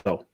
Go.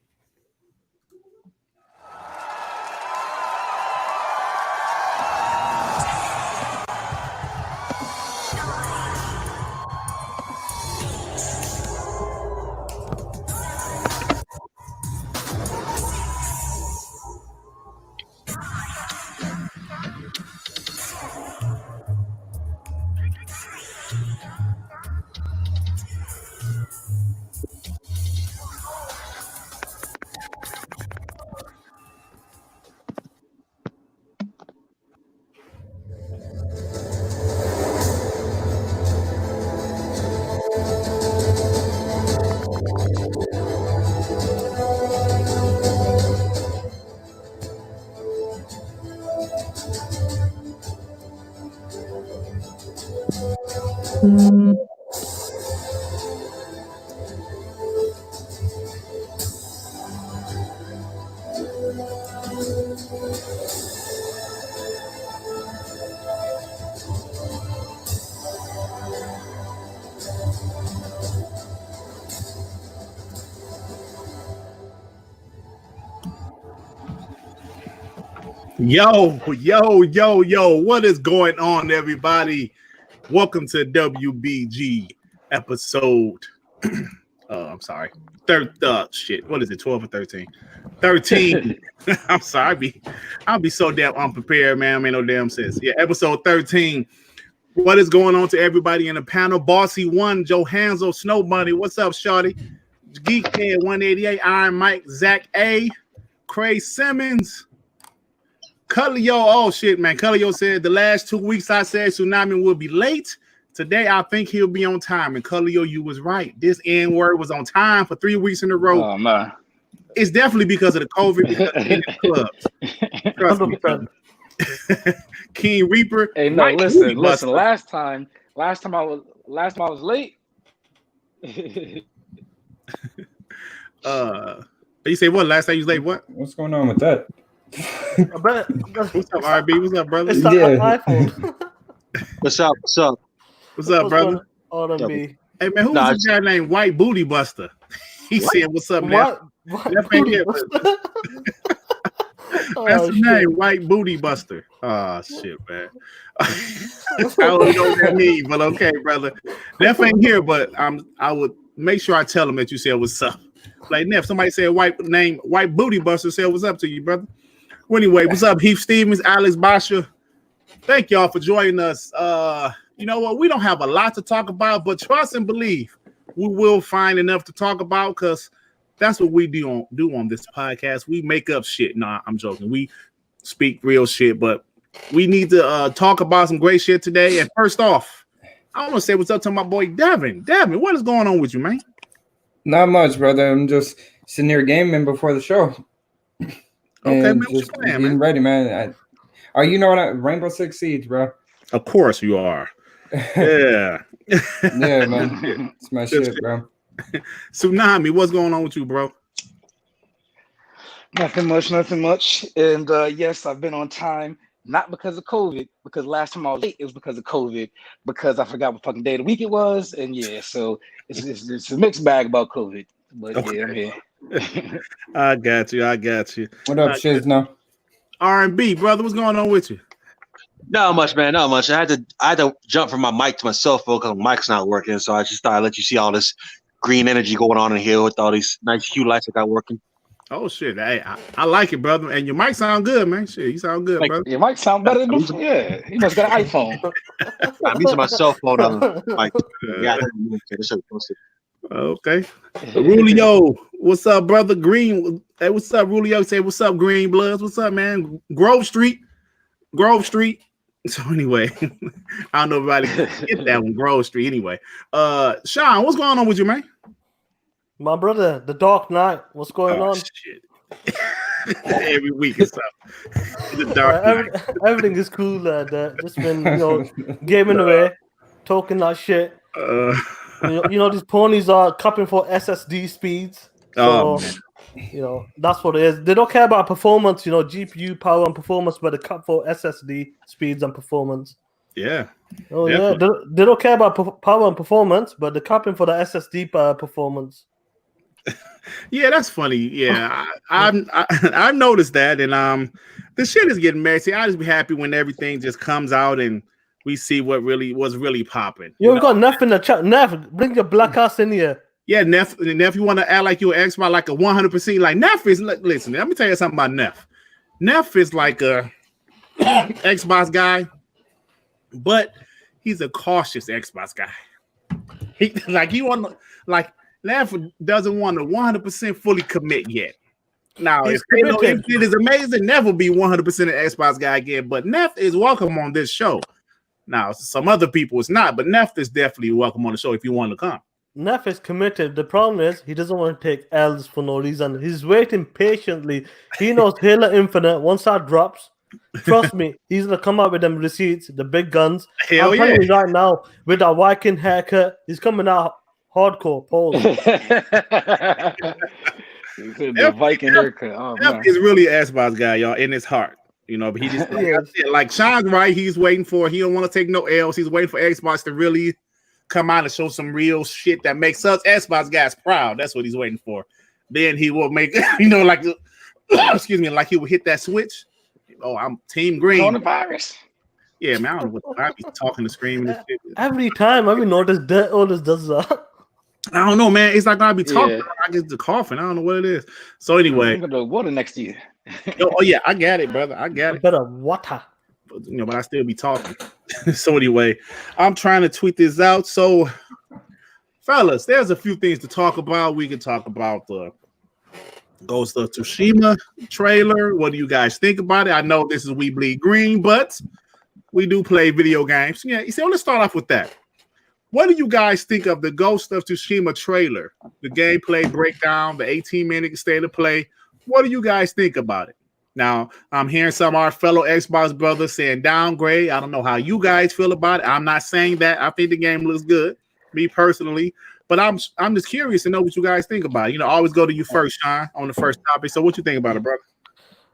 Yo, what is going on, everybody? Welcome to WBG episode. I'm sorry. What is it? 12 or 13? 13. I'm sorry. I'll be so damn unprepared, man. Ain't no damn sense. Yeah, episode 13. What is going on to everybody in the panel? Bossy One, Joe Hansel, Snow Bunny. What's up, Shorty? Geekhead 188, Iron Mike, Zach A, Cray Simmons. Cullio, oh shit, man. Cullio said the last 2 weeks I said Tsunami will be late. Today I think he'll be on time. And Cullio, you was right. This N-word was on time for 3 weeks in a row. Oh man. It's definitely because of the COVID in the clubs. Trust me, brother. King Reaper. Hey, no, listen. Last time I was late. You say what? Last time you was late? What? What's going on with that? What's up, RB? What's up, brother? It's not my fault. What's up? What's up, brother? R&B. Hey man, who's this guy named White Booty Buster? He said, "What's up, man?" That's the name, White Booty Buster. Oh shit, man. I don't know what that means, but okay, brother. Neff ain't here, but I would make sure I tell him that you said what's up. Like Neff, somebody said White Booty Buster said what's up to you, brother. Well, anyway, what's up, Heath Stevens, Alex Basha? Thank y'all for joining us. You know what? We don't have a lot to talk about, but trust and believe we will find enough to talk about because that's what we do on this podcast. We make up shit. Nah, I'm joking. We speak real shit, but we need to talk about some great shit today. And first off, I want to say what's up to my boy Devin. Devin, what is going on with you, man? Not much, brother. I'm just sitting here gaming before the show. Okay, man, what just you playing, getting man? ready, man. You know what? Rainbow Six Siege, bro. Of course you are. Yeah. Yeah, man. It's my shit, bro. Tsunami, what's going on with you, bro? Nothing much. And yes, I've been on time, not because of COVID, because last time I was late, it was because of COVID, because I forgot what fucking day of the week it was. And yeah, so it's a mixed bag about COVID. But okay. Yeah, I'm here. I got you. What up, Shizno? R&B, brother, what's going on with you? Not much, man. Not much. I had to jump from my mic to my cell phone because my mic's not working. So I just thought I'd let you see all this green energy going on in here with all these nice hue lights I got working. Oh shit! I like it, brother. And your mic sound good, man. Shit, you sound good, brother. Your mic sound better than before. Yeah, he must got an iPhone. I'm using my cell phone on the mic. Yeah, okay. Rulio, what's up, brother? Green. Hey, what's up, Rulio? Say what's up, Green Bloods. What's up, man? Grove Street. So anyway, I don't know if everybody can get that one, Grove Street. Anyway, Sean, what's going on with you, man? My brother, the Dark Knight. What's going on? Shit. Every week it's up. The Dark Knight. Everything is cool. Just been, gaming away, talking that shit. These ponies are capping for SSD speeds. So, that's what it is. They don't care about performance, GPU power and performance, but they cap for SSD speeds and performance. Yeah. Oh, definitely. Yeah. They don't care about power and performance, but they're capping for the SSD performance. Yeah, that's funny. Yeah, I've noticed that, and the shit is getting messy. I just be happy when everything just comes out and we see what's really popping. Yo, we got Neff in the chat. Neff, bring your black ass in here. Yeah, Neff, you want to act like you're an Xbox, like a 100%. Like Neff is. Listen, let me tell you something about Neff. Neff is like a Xbox guy, but he's a cautious Xbox guy. Neff doesn't want to 100% fully commit yet. Now, if it is amazing, Neff will be 100% an Xbox guy again. But Neff is welcome on this show. Now, some other people it's not, but Neff is definitely welcome on the show if you want to come. Neff is committed. The problem is he doesn't want to take L's for no reason. He's waiting patiently. He knows Halo Infinite, once that drops, trust me, he's going to come out with them receipts, the big guns. Hell I'm telling you right now, with that Viking haircut, he's coming out hardcore, Paul. The Viking haircut. Oh, Neff is really an Xbox guy, y'all, in his heart. You know, but he just like Sean's right. He's waiting for. He don't want to take no L's. He's waiting for Xbox to really come out and show some real shit that makes us Xbox guys proud. That's what he's waiting for. Then he will make, like, excuse me, like he will hit that switch. Oh, I'm Team Green. Coronavirus. Yeah, man. I don't know what I be talking to screaming. And shit. Every time, I've noticed that always does that. I don't know, man. It's like I be talking. I get the coughing. I don't know what it is. So anyway, I'm gonna water next year. Oh yeah, I got it, brother. I got it. Better water. But I still be talking. So anyway, I'm trying to tweet this out. So, fellas, there's a few things to talk about. We can talk about the Ghost of Tsushima trailer. What do you guys think about it? I know this is We Bleed Green, but we do play video games. Yeah, so let's start off with that. What do you guys think of the Ghost of Tsushima trailer? The gameplay breakdown, the 18-minute state of play. What do you guys think about it? Now, I'm hearing some of our fellow Xbox brothers saying downgrade. I don't know how you guys feel about it. I'm not saying that. I think the game looks good, me personally. But I'm just curious to know what you guys think about it. Always go to you first, Sean, on the first topic. So what you think about it, brother?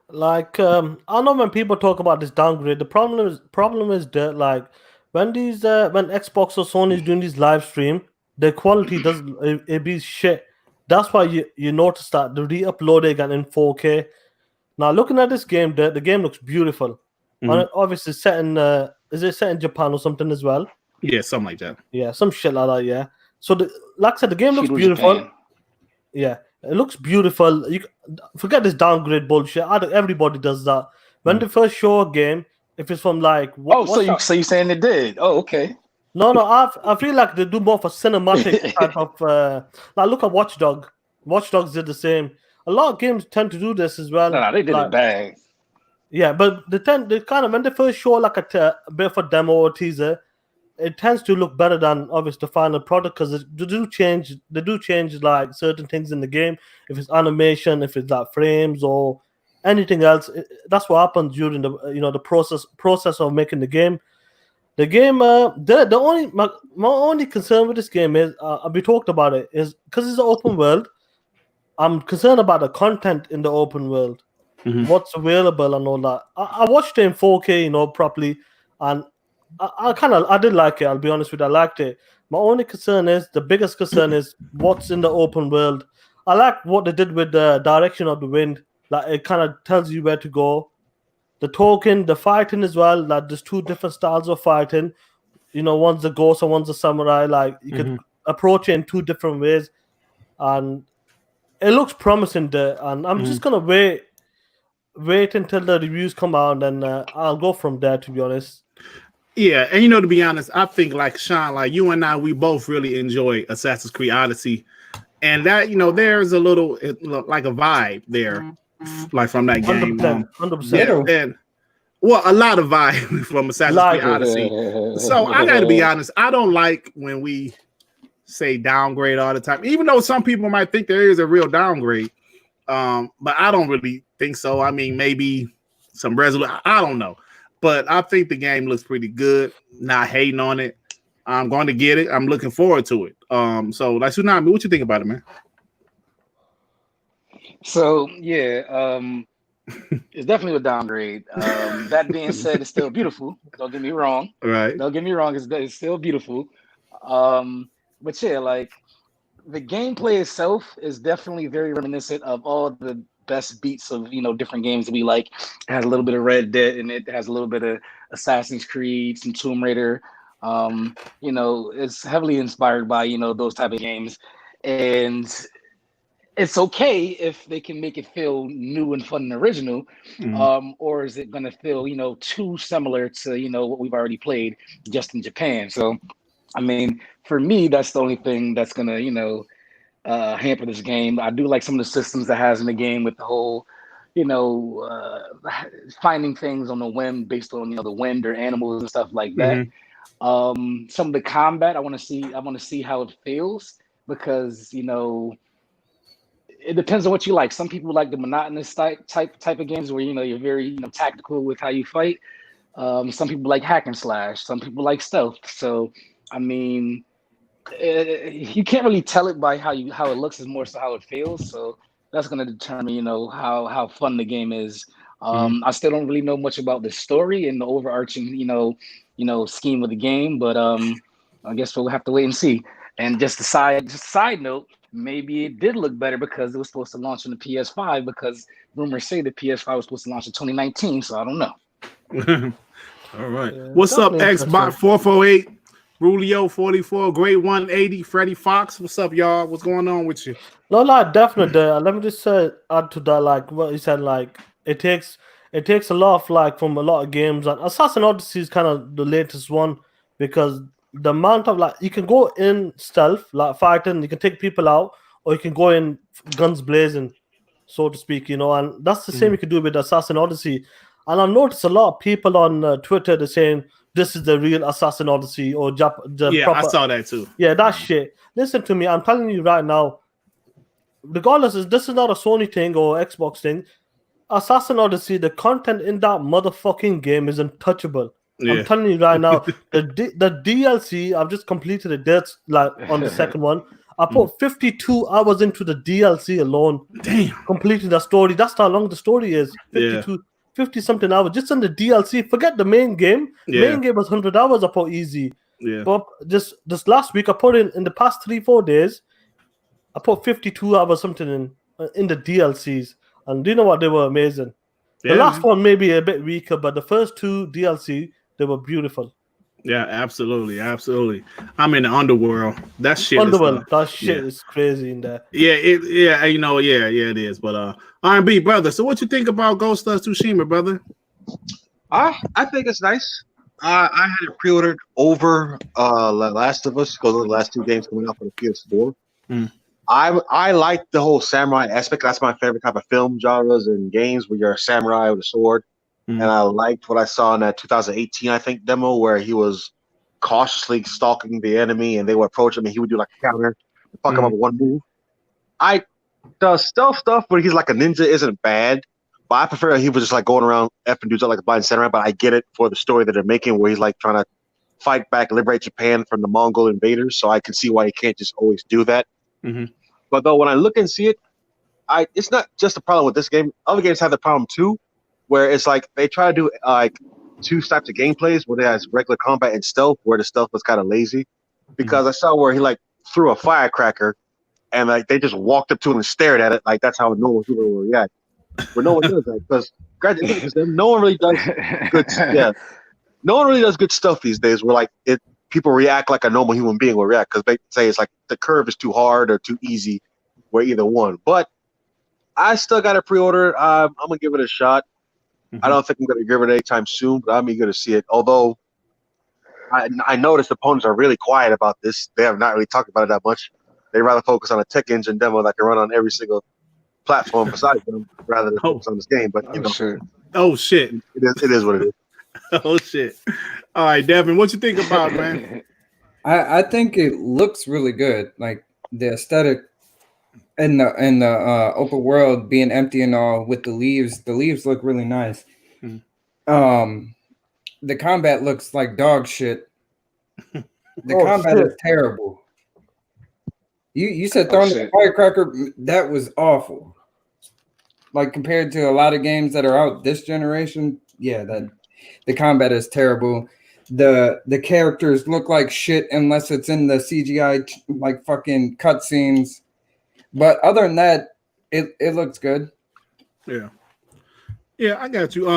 Like, I know when people talk about this downgrade, the problem is that, like, when Xbox or Sony is doing these live stream, the quality it be shit. That's why you notice that they re-upload it again in 4K. Now, looking at this game, the game looks beautiful. And obviously, is it set in Japan or something as well? Yeah, something like that. Yeah, some shit like that. Yeah. So, like I said, the game looks beautiful. Japan. Yeah, it looks beautiful. You forget this downgrade bullshit. Everybody does that. When they first show a game, if it's from like, so you saying it did? Oh, okay. No, I feel like they do more for cinematic type of. Like, look at Watch Dogs. Watch Dogs did the same. A lot of games tend to do this as well. No, they did it bad. Yeah, but they kind of, when they first show like a bit of a demo or teaser, it tends to look better than obviously the final product because they do change like certain things in the game. If it's animation, if it's like frames or anything else, that's what happens during the process of making the game. The game, my only concern with this game is we talked about it is because it's an open world. I'm concerned about the content in the open world, what's available and all that. I watched it in 4K, properly, and I did like it. I'll be honest with you, I liked it. My only concern is the biggest concern is what's in the open world. I like what they did with the direction of the wind. Like it kind of tells you where to go. The talking, the fighting as well. Like there's two different styles of fighting. One's a ghost and one's a samurai. Like you could approach it in two different ways, and it looks promising there. And I'm just gonna wait until the reviews come out, and I'll go from there. To be honest. Yeah, and to be honest, I think like Sean, like you and I, we both really enjoy Assassin's Creed Odyssey, and that there's a little like a vibe there. Like from that game, 100%. Yeah, and a lot of vibe from Assassin's Creed Odyssey. So I got to be honest, I don't like when we say downgrade all the time, even though some people might think there is a real downgrade. But I don't really think so. I mean, maybe some resolution. I don't know, but I think the game looks pretty good. Not hating on it. I'm going to get it. I'm looking forward to it. So like Tsunami, what you think about it, man? So yeah, it's definitely a downgrade. That being said, it's still beautiful. Don't get me wrong. Right. Don't get me wrong. It's still beautiful. But yeah, like The gameplay itself is definitely very reminiscent of all the best beats of different games that we like. It has a little bit of Red Dead and it has a little bit of Assassin's Creed, some Tomb Raider. It's heavily inspired by those type of games, and it's okay if they can make it feel new and fun and original, or is it going to feel too similar to what we've already played just in Japan? So, I mean, for me, that's the only thing that's going to hamper this game. I do like some of the systems that has in the game with the whole finding things on the whim based on the wind or animals and stuff like that. Some of the combat I want to see how it feels, because it depends on what you like. Some people like the monotonous type of games where you're very tactical with how you fight. Some people like hack and slash. Some people like stealth. So I mean, you can't really tell it by how it looks. It's more so how it feels. So that's going to determine how fun the game is. I still don't really know much about the story and the overarching scheme of the game, but I guess we'll have to wait and see. And just a side note, maybe it did look better because it was supposed to launch on the PS5, because rumors say the PS5 was supposed to launch in 2019, so I don't know. All right. What's up, Xbox 448, Rulio 44, Great 180, Freddie Fox? What's up, y'all? What's going on with you? No, definitely. Let me just add to that, like what you said, like it takes a lot of from a lot of games, and Assassin's Odyssey is kind of the latest one, because the amount of you can go in stealth, fighting, you can take people out, or you can go in guns blazing, so to speak, and that's the same you can do with Assassin's Odyssey. And I noticed a lot of people on Twitter, they're saying this is the real Assassin's Odyssey, or proper. I saw that too. Yeah, that shit. Listen to me, I'm telling you right now, regardless, this is not a Sony thing or Xbox thing. Assassin's Odyssey, the content in that motherfucking game is untouchable. Yeah. I'm telling you right now, the DLC, I've just completed it. That's on the second one. I put 52 hours into the DLC alone. Damn. Completing the story. That's how long the story is. 50 something hours just on the DLC. Forget the main game. Main game was 100 hours I put easy. Yeah. But this last week, I put in the past 3-4 days, I put 52 hours something in the DLCs. And do you know what? They were amazing. The last one may be a bit weaker, but the first two DLC, they were beautiful. Yeah, absolutely. I'm in the underworld. That shit is crazy in there. Yeah, it is. But R&B, brother, so what you think about Ghost of Tsushima, brother? I think it's nice. I had it pre-ordered over Last of Us, because of the last two games coming out for the PS4. I like the whole samurai aspect. That's my favorite type of film genres and games, where you're a samurai with a sword. And I liked what I saw in that 2018, I think, demo, where he was cautiously stalking the enemy, and they would approach him, and he would do like a counter, fuck him up with one move. The stealth stuff where he's like a ninja isn't bad, but I prefer he was just like going around effing dudes up like a blind samurai. But I get it for the story that they're making, where he's like trying to fight back, liberate Japan from the Mongol invaders. So I can see why he can't just always do that. But though when I look and see it, it's not just a problem with this game. Other games have the problem too, where it's like they try to do like two types of gameplays, where they has regular combat and stealth, where the stealth was kind of lazy. Because I saw where he like threw a firecracker, and like they just walked up to him and stared at it, like that's how normal people will react. But no one does that, because no one really does good. No one really does good stuff these days, where like people react like a normal human being will react, because they say it's like the curve is too hard or too easy, where either one. But I still got it pre-ordered. I'm gonna give it a shot. I don't think I'm gonna give it anytime soon, but I'm eager to see it. Although I noticed opponents are really quiet about this. They have not really talked about it that much. They rather focus on a tech engine demo that can run on every single platform besides them, rather than focus on this game. But oh shit, it is what it is. Oh shit! All right, Devin, what you think about, man? I think it looks really good. Like the aesthetic and the open world being empty and all with the leaves look really nice. The combat looks like dog shit. The combat is terrible. You said throwing the firecracker, that was awful. Like compared to a lot of games that are out this generation, that the combat is terrible. the characters look like shit unless it's in the CGI like fucking cutscenes. But other than that, it looks good. Yeah, I got you.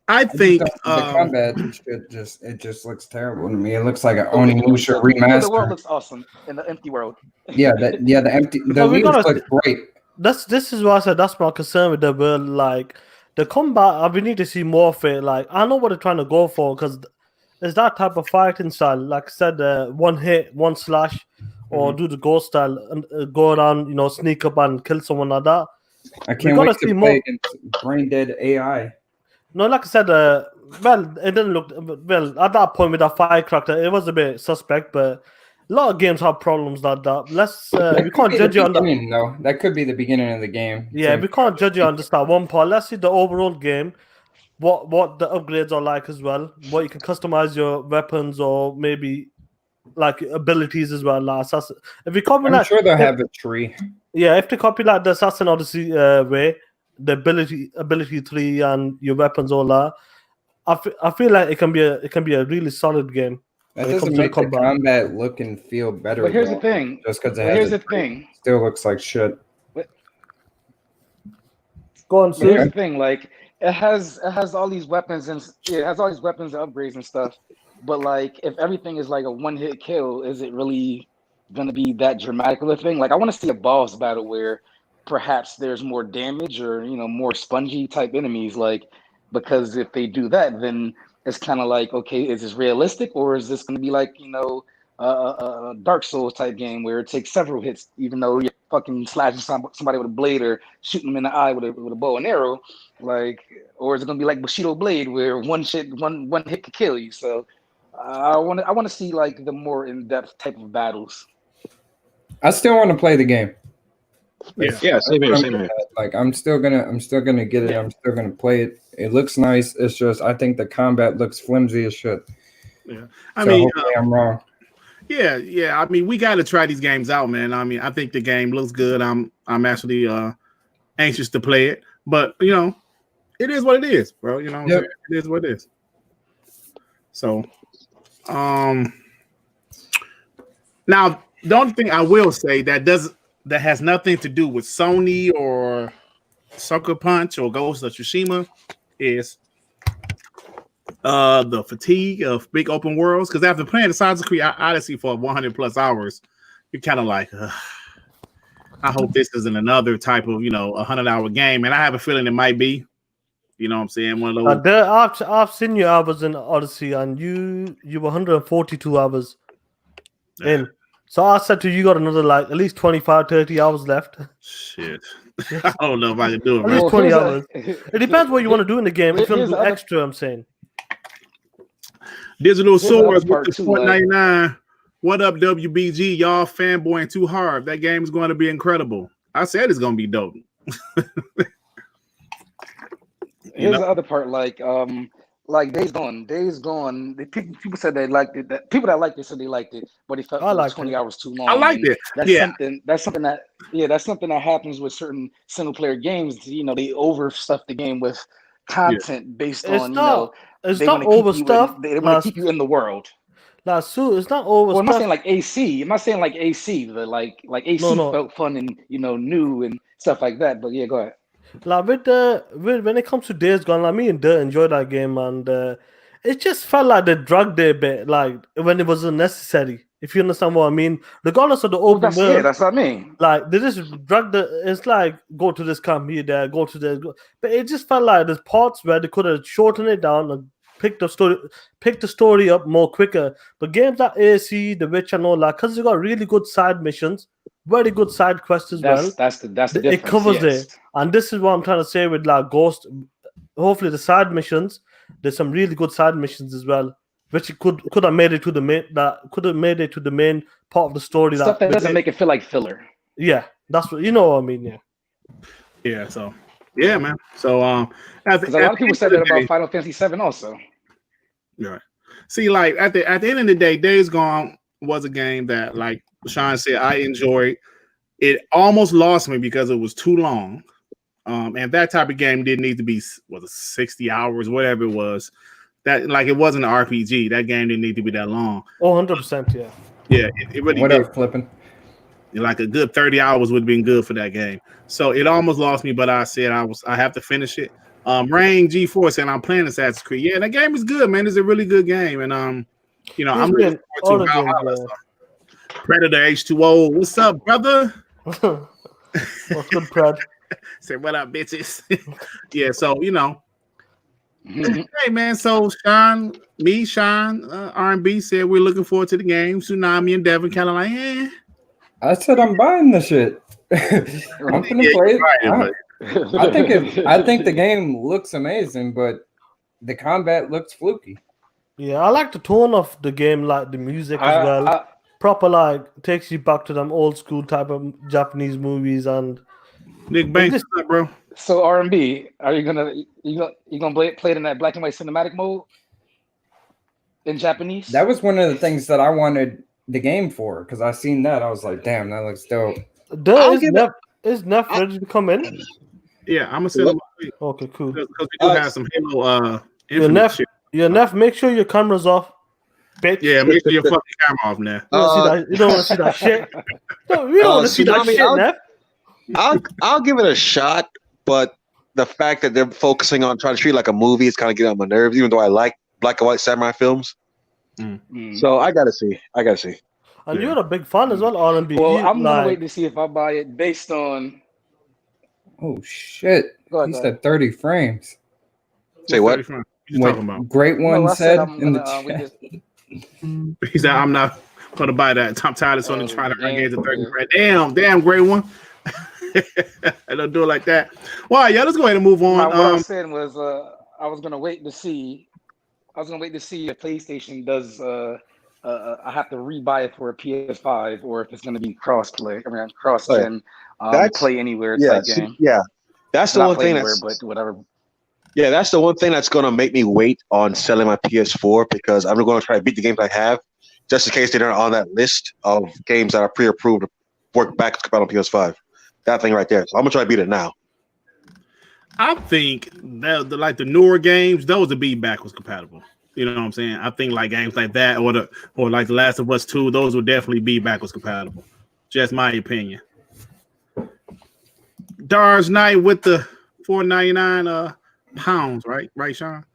I think the combat it just looks terrible to me. It looks like an Okay, Onimusha the world remaster. looks awesome in the empty world. The empty the we wheels gotta- look great. This is why I said that's my concern with the world. Like the combat, we need to see more of it. Like I know what they're trying to go for because it's that type of fighting style. Like I said, one hit, one slash, or do the ghost style and go around, sneak up and kill someone like that. I can't wait to play against brain dead AI. No, like I said, well, it didn't look well at that point with that firecracker. It was a bit suspect, but a lot of games have problems like that. We can't judge you on that. No, that could be the beginning of the game. Yeah, we can't judge you on just that one part. Let's see the overall game. What the upgrades are like as well. What you can customize your weapons or maybe like abilities as well. Like Assassin. If we copy I'm sure they'll have a tree. Yeah, if they copy like the Assassin Odyssey way, the ability tree and your weapons all that, I feel like it can be a really solid game. That doesn't make the combat look and feel better. But here's the thing. Just because still looks like shit. Go on, Sue. Here's the thing. Like it has all these weapons and upgrades and stuff. But like, if everything is like a one-hit kill, is it really gonna be that dramatic of a thing? Like, I want to see a boss battle where perhaps there's more damage or more spongy type enemies. Like, because if they do that, then it's kind of like, okay, is this realistic or is this gonna be like a Dark Souls type game where it takes several hits, even though you're fucking slashing somebody with a blade or shooting them in the eye with a bow and arrow, like, or is it gonna be like Bushido Blade where one hit could kill you? So I want to see like the more in-depth type of battles. I still want to play the game. Yeah, same here. Like I'm still gonna get it. Yeah. I'm still gonna play it. It looks nice. It's just I think the combat looks flimsy as shit. Yeah, hopefully I'm wrong. Yeah. I mean, we got to try these games out, man. I mean, I think the game looks good. I'm actually anxious to play it, but it is what it is, bro. It is what it is. So, now the only thing I will say that has nothing to do with Sony or Sucker Punch or Ghost of Tsushima is the fatigue of big open worlds. Because after playing Assassin's Creed Odyssey for 100 plus hours, you're kind of like, I hope this isn't another type of 100-hour game, and I have a feeling it might be. You know what I'm saying? One of those. I've seen your hours in Odyssey, and you were 142 hours in. So I said to you, got another like at least 25, 30 hours left. Shit. I don't know if I can do it. At least 20 hours. It depends what you want to do in the game. If you want to do extra, I'm saying. Digital Swords with the $4.99. What up, WBG? Y'all fanboying too hard. That game is going to be incredible. I said it's going to be dope. Here's the other part, like Days Gone. People said they liked it. People that liked it said they liked it, but it felt like 20 hours too long. I liked it. That's something that happens with certain single player games. They overstuff the game with content based on It's not overstuffed. They want to keep you in the world. Sue, it's not overstuffed. Well, I'm not saying like AC. I'm not saying like AC. But like AC felt fun and new and stuff like that. But yeah, go ahead. Like when it comes to Days Gone, me and Dirt enjoyed that game, and it just felt like they drugged it a bit, like when it wasn't necessary. If you understand what I mean, regardless of the open world, that's what I mean. Like they just drugged it. It's like go to this camp here, there, go to this, but it just felt like there's parts where they could have shortened it down and pick the story up more quicker. But games like AC, The Witch, and all that, because they got really good side missions. Very good side quests as well. That's the difference. It covers it, and this is what I'm trying to say with like Ghost. Hopefully, the side missions. There's some really good side missions as well, which could have made it to the main. That could have made it to the main part of the story. Stuff that doesn't make it feel like filler. Yeah, that's what you know. What I mean, yeah. So, yeah, man. So, because a lot of people said that about Final Fantasy VII also. Yeah. See, like at the end of the day, Days Gone was a game that, like Sean said, I enjoyed. It almost lost me because it was too long. And that type of game didn't need to be 60 hours, whatever it was, that like it wasn't an RPG. That game didn't need to be that long. Oh, 100%, yeah. Yeah, it really What did. up, flipping? Like a good 30 hours would have been good for that game. So it almost lost me, but I said I have to finish it. Rain G4 saying I'm playing Assassin's Creed. Yeah, that game is good, man. It's a really good game, and I'm looking forward to Valhalla. So. Predator H2O, what's up, brother? What's good, Pred? Say what up, bitches? Yeah, so hey man, so Sean, R&B said we're looking forward to the game. Tsunami and Devin kind of like, I said I'm buying the shit. I'm gonna play it. I think the game looks amazing, but the combat looks fluky. Yeah, I like the tone of the game, like the music as well. Proper, like, takes you back to them old school type of Japanese movies. And Nick Banks, what's up, bro? So R&B, are you gonna play it in that black and white cinematic mode in Japanese? That was one of the things that I wanted the game for, because I seen that. I was like, damn, that looks dope. Is Neff ready to come in? Yeah, I'm gonna set him up. Okay, cool. Because we do have some Halo Neff, make sure your camera's off. Bitch. Yeah, make sure your fucking camera off now. You don't want to see that shit. No, we don't want to see that shit, Neff. I'll give it a shot, but the fact that they're focusing on trying to treat it like a movie is kind of getting on my nerves, even though I like black and white samurai films. So I gotta see. And you're a big fan as well, R&B. Well, I'm gonna wait to see if I buy it based on. Oh shit! He said 30 frames. Say what? What you talking about? Great one said in the chat. He said, "I'm not gonna buy that." I'm tired of someone trying to engage the 30 frames. Damn, great one. I don't do it like that. Well, yeah, let's go ahead and move on. What I said was, I was gonna wait to see if PlayStation does. I have to rebuy it for a PS5, or if it's going to be cross-play. I mean, cross-gen, play anywhere type game. Yeah, that's the Not one thing. but whatever. Yeah, that's the one thing that's going to make me wait on selling my PS4, because I'm going to try to beat the games I have, just in case they're not on that list of games that are pre-approved to work backwards compatible on PS5. That thing right there. So I'm gonna try to beat it now. I think that the newer games, those would be backwards compatible. You know what I'm saying? I think like games like that, or like The Last of Us 2, those would definitely be backwards compatible. Just my opinion. Dar's Night with the $4.99 pounds, right, Sean?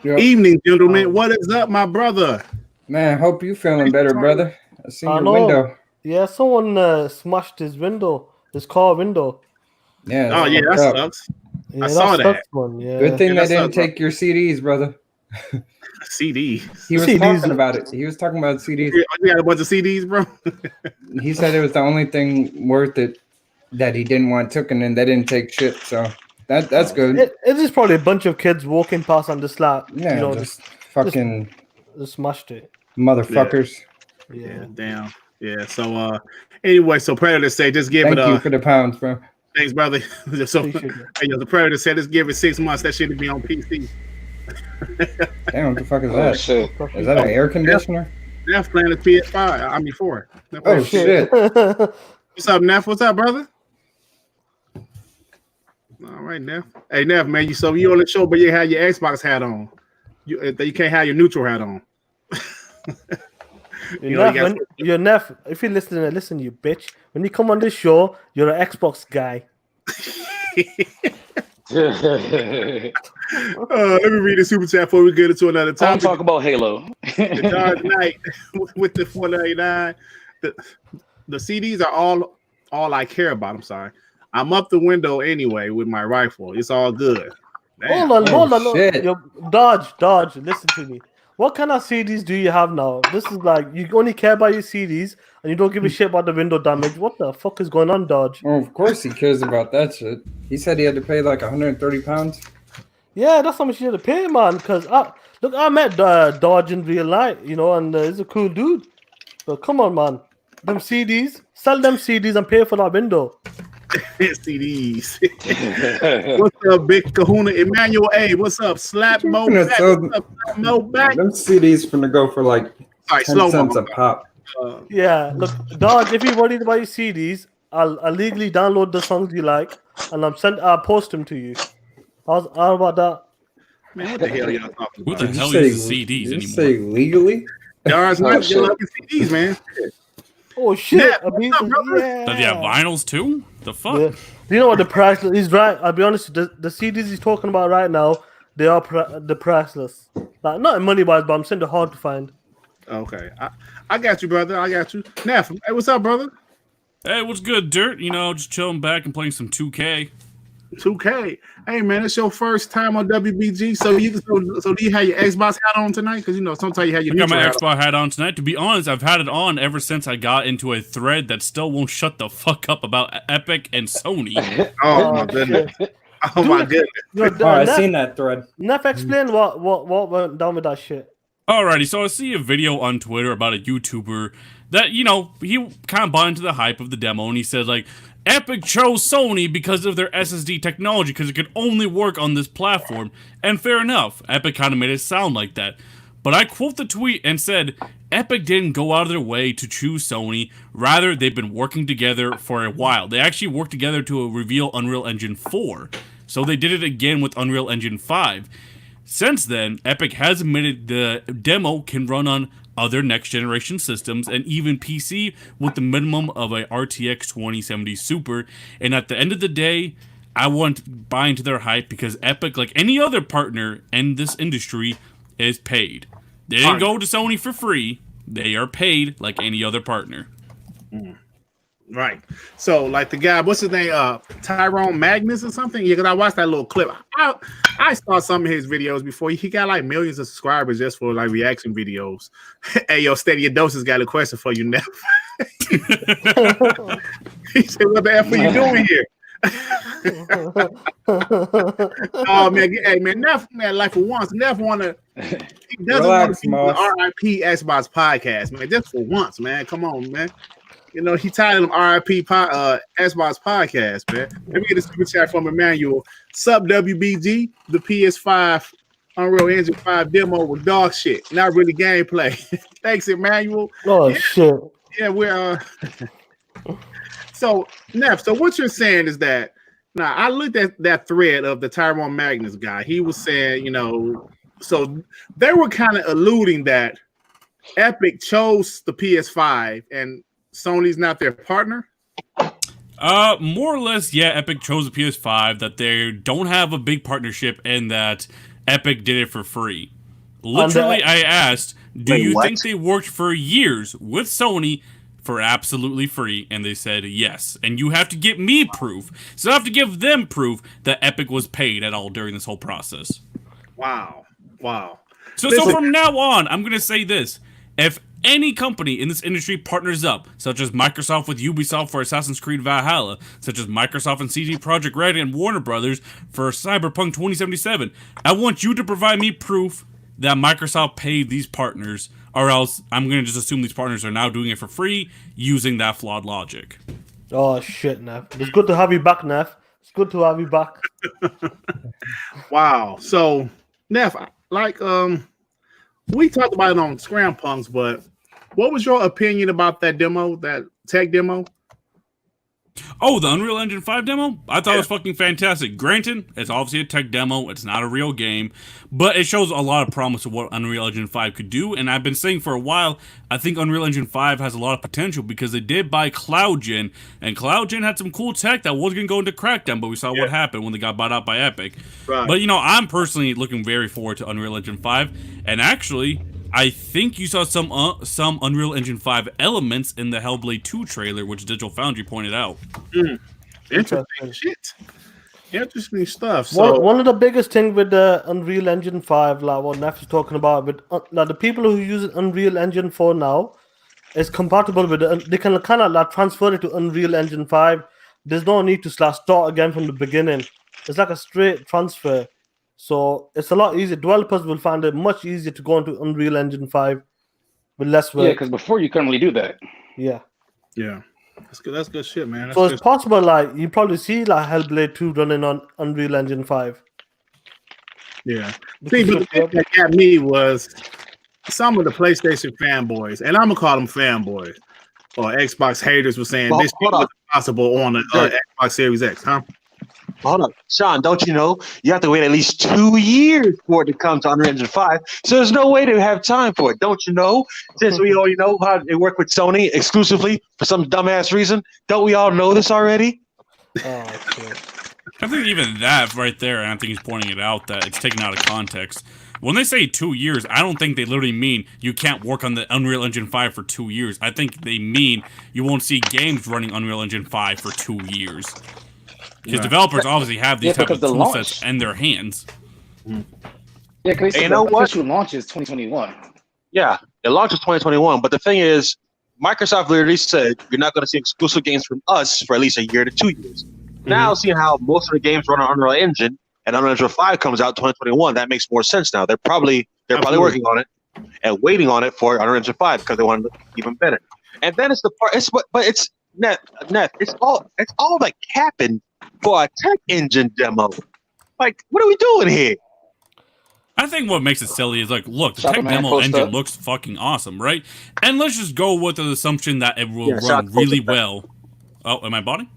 Yep. Evening, gentlemen. What is up, my brother? Man, hope you feeling better, brother. I see your window. Yeah, someone smashed his car window. Yeah. Oh yeah, that sucks. Yeah, I saw that. One. Yeah. Good thing they didn't take your CDs, brother. CDs. He was talking about it. He was talking about CDs. You got a bunch of CDs, bro. He said it was the only thing worth it that he didn't want taken, and they didn't take shit. So that's good. It is probably a bunch of kids walking past and just like, just fucking just smashed it, motherfuckers. Yeah, damn. Yeah. So anyway, so Predator said just give Thank it. You for the pounds, bro. Thanks, brother. So the Predator said just give it 6 months. That shit to be on PC. Damn, what the fuck is that? Shit. Is that an air conditioner? Neff playing the PS5. I mean 4. Oh shit. What's up, Neff? What's up, brother? All right, Neff. Hey, Neff, man, you on the show, but you have your Xbox hat on. You can't have your neutral hat on. Neff, if you're listening, listen, you bitch. When you come on this show, you're an Xbox guy. Let me read the super chat before we get into another topic. I'm talking about Halo. The Dark Knight with the $4.99. The CDs are all I care about. I'm sorry. I'm up the window anyway with my rifle. It's all good. Damn. Hold on. Yo, Dodge, listen to me. What kind of CDs do you have now? This is like, you only care about your CDs and you don't give a shit about the window damage. What the fuck is going on, Dodge? Oh, of course he cares about that shit. He said he had to pay like 130 pounds. Yeah, that's how much you had to pay, man. Because I met Dodge in real life, and he's a cool dude. But come on, man. Them CDs, sell them CDs and pay for that window. CDs. What's up, Big Kahuna? Emmanuel A. What's up? Slap Mo back. What's up, Mo back? Them CDs finna go for like 10 cents a pop. Yeah, look, Dodge, if you're worried about your CDs, I'll legally download the songs you like and I'll post them to you. How about that? Man, what the hell y'all talking Who about? the hell uses CDs Did you anymore? say legally? Y'all's not loving CDs, man. Oh shit! Yeah, what's up, brother? Does he have vinyls too? The fuck? Yeah. Do you know what the price? He's right. I'll be honest. The CDs he's talking about right now, they are the priceless. Like not in money wise, but I'm saying they're hard to find. Okay, I got you, brother. I got you. Neff, hey, what's up, brother? Hey, what's good, Dirt? You know, just chilling back and playing some 2K. 2K. Hey, man, it's your first time on WBG, so do you have your Xbox hat on tonight? Because you know sometimes you have your. I got my Xbox hat on tonight. To be honest, I've had it on ever since I got into a thread that still won't shut the fuck up about Epic and Sony. Oh my goodness! Oh my goodness! I seen that thread. Neff, explain what went down with that shit. Alrighty, so I see a video on Twitter about a YouTuber that, you know, he kind of bought into the hype of the demo, and he said, like, Epic chose Sony because of their SSD technology, because it could only work on this platform. And fair enough, Epic kind of made it sound like that. But I quote the tweet and said, Epic didn't go out of their way to choose Sony, rather they've been working together for a while. They actually worked together to reveal Unreal Engine 4, so they did it again with Unreal Engine 5. Since then, Epic has admitted the demo can run on other next-generation systems and even PC with the minimum of a RTX 2070 Super. And at the end of the day, I want to buy into their hype because Epic, like any other partner in this industry, is paid. They didn't go to Sony for free. They are paid like any other partner. Right. So, like the guy, what's his name? Tyrone Magnus or something? Yeah, because I watched that little clip. I saw some of his videos before. He got like millions of subscribers just for like reaction videos. Hey, yo, Steady Your Doses got a question for you, Neff. He said, what the F are you doing here? Oh man, hey man, Neff, man, like for once, Neff wanna he doesn't want to be the RIP Xbox podcast, man. Just for once, man. Come on, man. You know, he tired of them RIP Xbox podcast, man. Let me get a super chat from Emmanuel. Sub WBG, the PS5 Unreal Engine 5 demo was dog shit, not really gameplay. Thanks, Emmanuel. Oh shit. Yeah, we're so Neff, so what you're saying is that now I looked at that thread of the Tyrone Magnus guy. He was saying, you know, so they were kind of alluding that Epic chose the PS5 and Sony's not their partner? More or less, yeah, Epic chose the PS5, that they don't have a big partnership, and that Epic did it for free. Literally, I asked, do you think they worked for years with Sony for absolutely free? And they said yes. And you have to give me proof. So I have to give them proof that Epic was paid at all during this whole process. Wow. So from now on, I'm going to say this. If any company in this industry partners up, such as Microsoft with Ubisoft for Assassin's Creed Valhalla, such as Microsoft and CD Projekt Red and Warner Brothers for Cyberpunk 2077, I want you to provide me proof that Microsoft paid these partners, or else I'm going to just assume these partners are now doing it for free using that flawed logic. Oh shit, Neff. It's good to have you back, Neff. It's good to have you back. Wow. So, Neff, like, we talked about it on Scram Punks, but what was your opinion about that demo, that tech demo? Oh, the Unreal Engine 5 demo? I thought it was fucking fantastic. Granted, it's obviously a tech demo. It's not a real game. But it shows a lot of promise of what Unreal Engine 5 could do. And I've been saying for a while, I think Unreal Engine 5 has a lot of potential because they did buy CloudGen. And CloudGen had some cool tech that was going to go into Crackdown, but we saw what happened when they got bought out by Epic. Right. But, you know, I'm personally looking very forward to Unreal Engine 5. And actually, I think you saw some Unreal Engine 5 elements in the Hellblade 2 trailer, which Digital Foundry pointed out. Interesting shit. Interesting stuff. So one of the biggest things with the Unreal Engine 5, like what Neff is talking about, with like the people who use Unreal Engine 4 now, is compatible with it. They can kind of like transfer it to Unreal Engine 5. There's no need to start again from the beginning. It's like a straight transfer. So it's a lot easier. Developers will find it much easier to go into Unreal Engine 5 with less work. Yeah, because before you couldn't really do that. Yeah. That's good. That's good shit, man. That's so it's possible, like you probably see like Hellblade 2 running on Unreal Engine 5. Yeah. See, but the thing that got me was some of the PlayStation fanboys, and I'm gonna call them fanboys or Xbox haters, were saying this was possible on the Xbox Series X, huh? Hold up, Sean. Don't you know you have to wait at least 2 years for it to come to Unreal Engine 5? So there's no way to have time for it. Don't you know? Since we already know how they work with Sony exclusively for some dumbass reason, don't we all know this already? Oh shit. I think even that right there, and I think he's pointing it out that it's taken out of context. When they say 2 years, I don't think they literally mean you can't work on the Unreal Engine 5 for 2 years. I think they mean you won't see games running Unreal Engine 5 for 2 years. Because developers obviously have these type of tool sets in their hands. Yeah, because you know what? Official launch is 2021. Yeah, it launches 2021. But the thing is, Microsoft literally said you're not going to see exclusive games from us for at least a year to 2 years. Now, seeing how most of the games run on Unreal Engine and Unreal Engine 5 comes out 2021, that makes more sense now. They're probably working on it and waiting on it for Unreal Engine 5 because they want it to look even better. And then it's the part. But it's Net. It's all like capping for a tech engine demo. Like, what are we doing here? I think what makes it silly is like, look, the tech demo engine looks fucking awesome, right? And let's just go with the assumption that it will run really well. Oh, am I botting?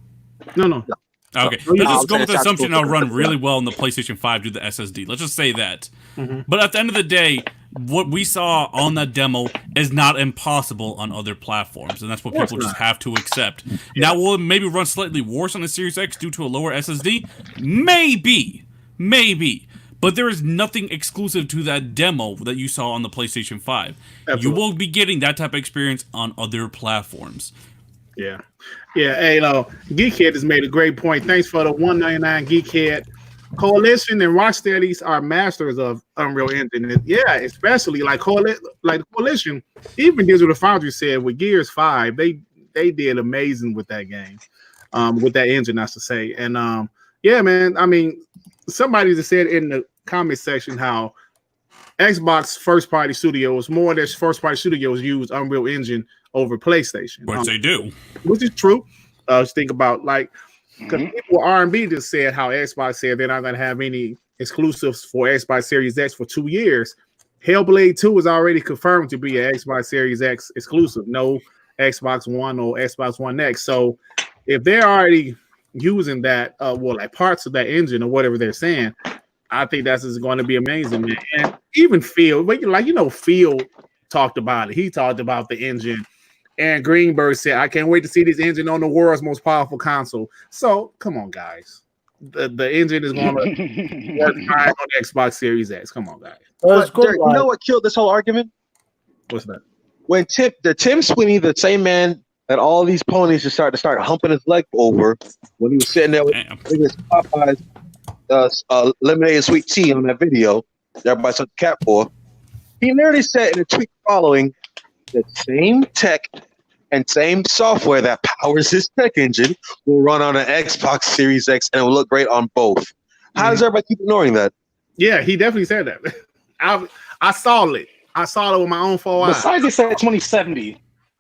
No. Okay, let's just go with the assumption it'll run really well in the PlayStation 5 due to the SSD. Let's just say that. But at the end of the day, what we saw on that demo is not impossible on other platforms, and that's what people just have to accept. Now, will it maybe run slightly worse on the Series X due to a lower SSD? Maybe. But there is nothing exclusive to that demo that you saw on the PlayStation 5. Absolutely. You will be getting that type of experience on other platforms. Yeah. Hey, Geekhead has made a great point. Thanks for the $1.99 Geekhead. Coalition and Rocksteady are masters of Unreal Engine. Yeah, especially like Coalition. Even Digital Foundry said with Gears 5, they did amazing with that game, with that engine, I should say. And yeah, man. I mean, somebody just said in the comment section how Xbox first-party studios, more or less first-party studios, use Unreal Engine over PlayStation. Which they do. Which is true. Just think about because people R&B just said how Xbox said they're not going to have any exclusives for Xbox Series X for 2 years. Hellblade 2 is already confirmed to be an Xbox Series X exclusive. No Xbox One or Xbox One X. So if they're already using that, like parts of that engine or whatever they're saying, I think that's just going to be amazing, man. And even Phil, Phil talked about it. He talked about the engine. And Greenberg said, I can't wait to see this engine on the world's most powerful console. So, come on, guys. The engine is going to work fine on Xbox Series X. Come on, guys. But Derek, you know what killed this whole argument? What's that? When Tim Sweeney, the same man that all these ponies just started humping his leg over, when he was sitting there with his Popeyes lemonade and sweet tea on that video, everybody took the cap for, he literally said in a tweet following, the same tech and same software that powers his tech engine will run on an Xbox Series X and it will look great on both. How does everybody keep ignoring that? Yeah, he definitely said that. I saw it. I saw it with my own 4 eyes. Besides, he said 2070.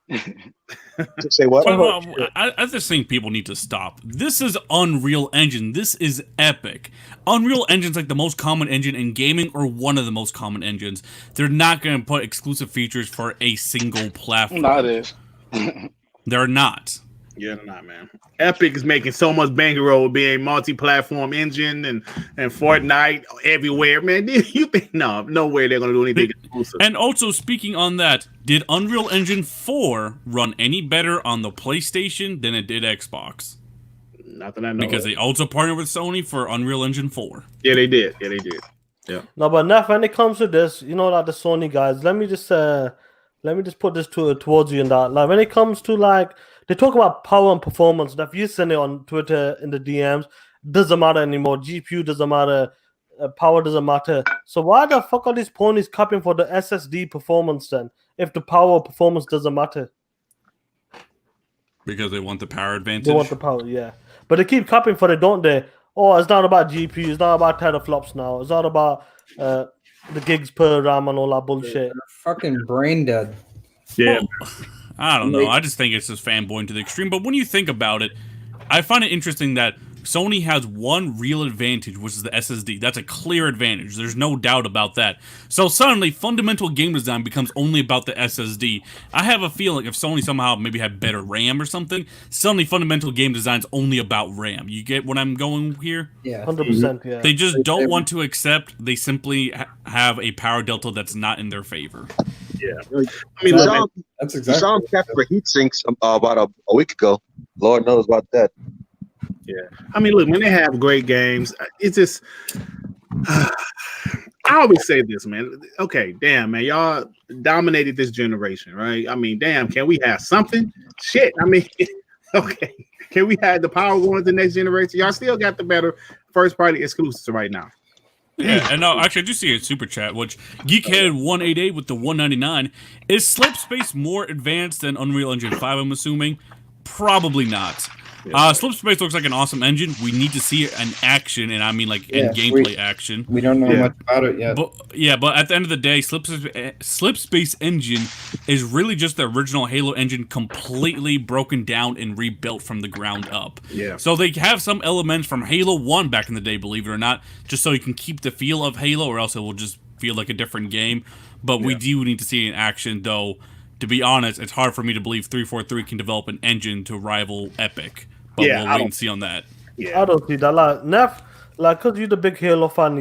To say what? Well, I just think people need to stop. This is Unreal Engine. This is epic. Unreal Engine's like the most common engine in gaming, or one of the most common engines. They're not going to put exclusive features for a single platform. No, it is. They're not. Yeah, they're not, man. Epic is making so much bankroll being multi-platform engine and Fortnite everywhere, man. You think no way they're gonna do anything exclusive. And also, speaking on that, did Unreal Engine 4 run any better on the PlayStation than it did Xbox? Not that I know. Because they also partnered with Sony for Unreal Engine 4. Yeah, they did. Yeah. No, but Neff, when it comes to this, like the Sony guys, let me just put this towards you in that. Like when it comes to they talk about power and performance. If you send it on Twitter in the DMs, doesn't matter anymore. GPU doesn't matter. Power doesn't matter. So why the fuck are these ponies capping for the SSD performance then? If the power performance doesn't matter, because they want the power advantage. They want the power, yeah. But they keep capping for it, don't they? Oh, it's not about GPU. It's not about teraflops now. It's not about the gigs per RAM and all that bullshit. They're fucking brain dead. Yeah. Well, I don't know. I just think it's just fanboying to the extreme. But when you think about it, I find it interesting that Sony has one real advantage, which is the SSD. That's a clear advantage. There's no doubt about that. So suddenly, fundamental game design becomes only about the SSD. I have a feeling if Sony somehow maybe had better RAM or something, suddenly fundamental game design's only about RAM. You get what I'm going here? Yeah, 100%. Yeah. They just don't want to accept they simply have a power delta that's not in their favor. Yeah. I mean, that's you exactly. saw him cap for heat sinks about a week ago. Lord knows about that. Yeah. I mean, look, when they have great games, it's just. I always say this, man. Okay, damn, man. Y'all dominated this generation, right? I mean, damn, can we have something? Shit. I mean, okay. Can we have the power going to the next generation? Y'all still got the better first party exclusives right now. Yeah, and actually, I do see a super chat, which Geekhead188 with the 199. Is Slip Space more advanced than Unreal Engine 5, I'm assuming? Probably not. Slip Space looks like an awesome engine. We need to see it in action, and I mean like in gameplay action. We don't know much about it yet. But at the end of the day, Slip Space engine is really just the original Halo engine, completely broken down and rebuilt from the ground up. Yeah. So they have some elements from Halo 1 back in the day, believe it or not, just so you can keep the feel of Halo, or else it will just feel like a different game. But we do need to see it in action, though. To be honest, it's hard for me to believe 343 can develop an engine to rival Epic. But we'll wait and see on that. Yeah. I don't see that. Like, Neff, like, because you're the big Halo fan,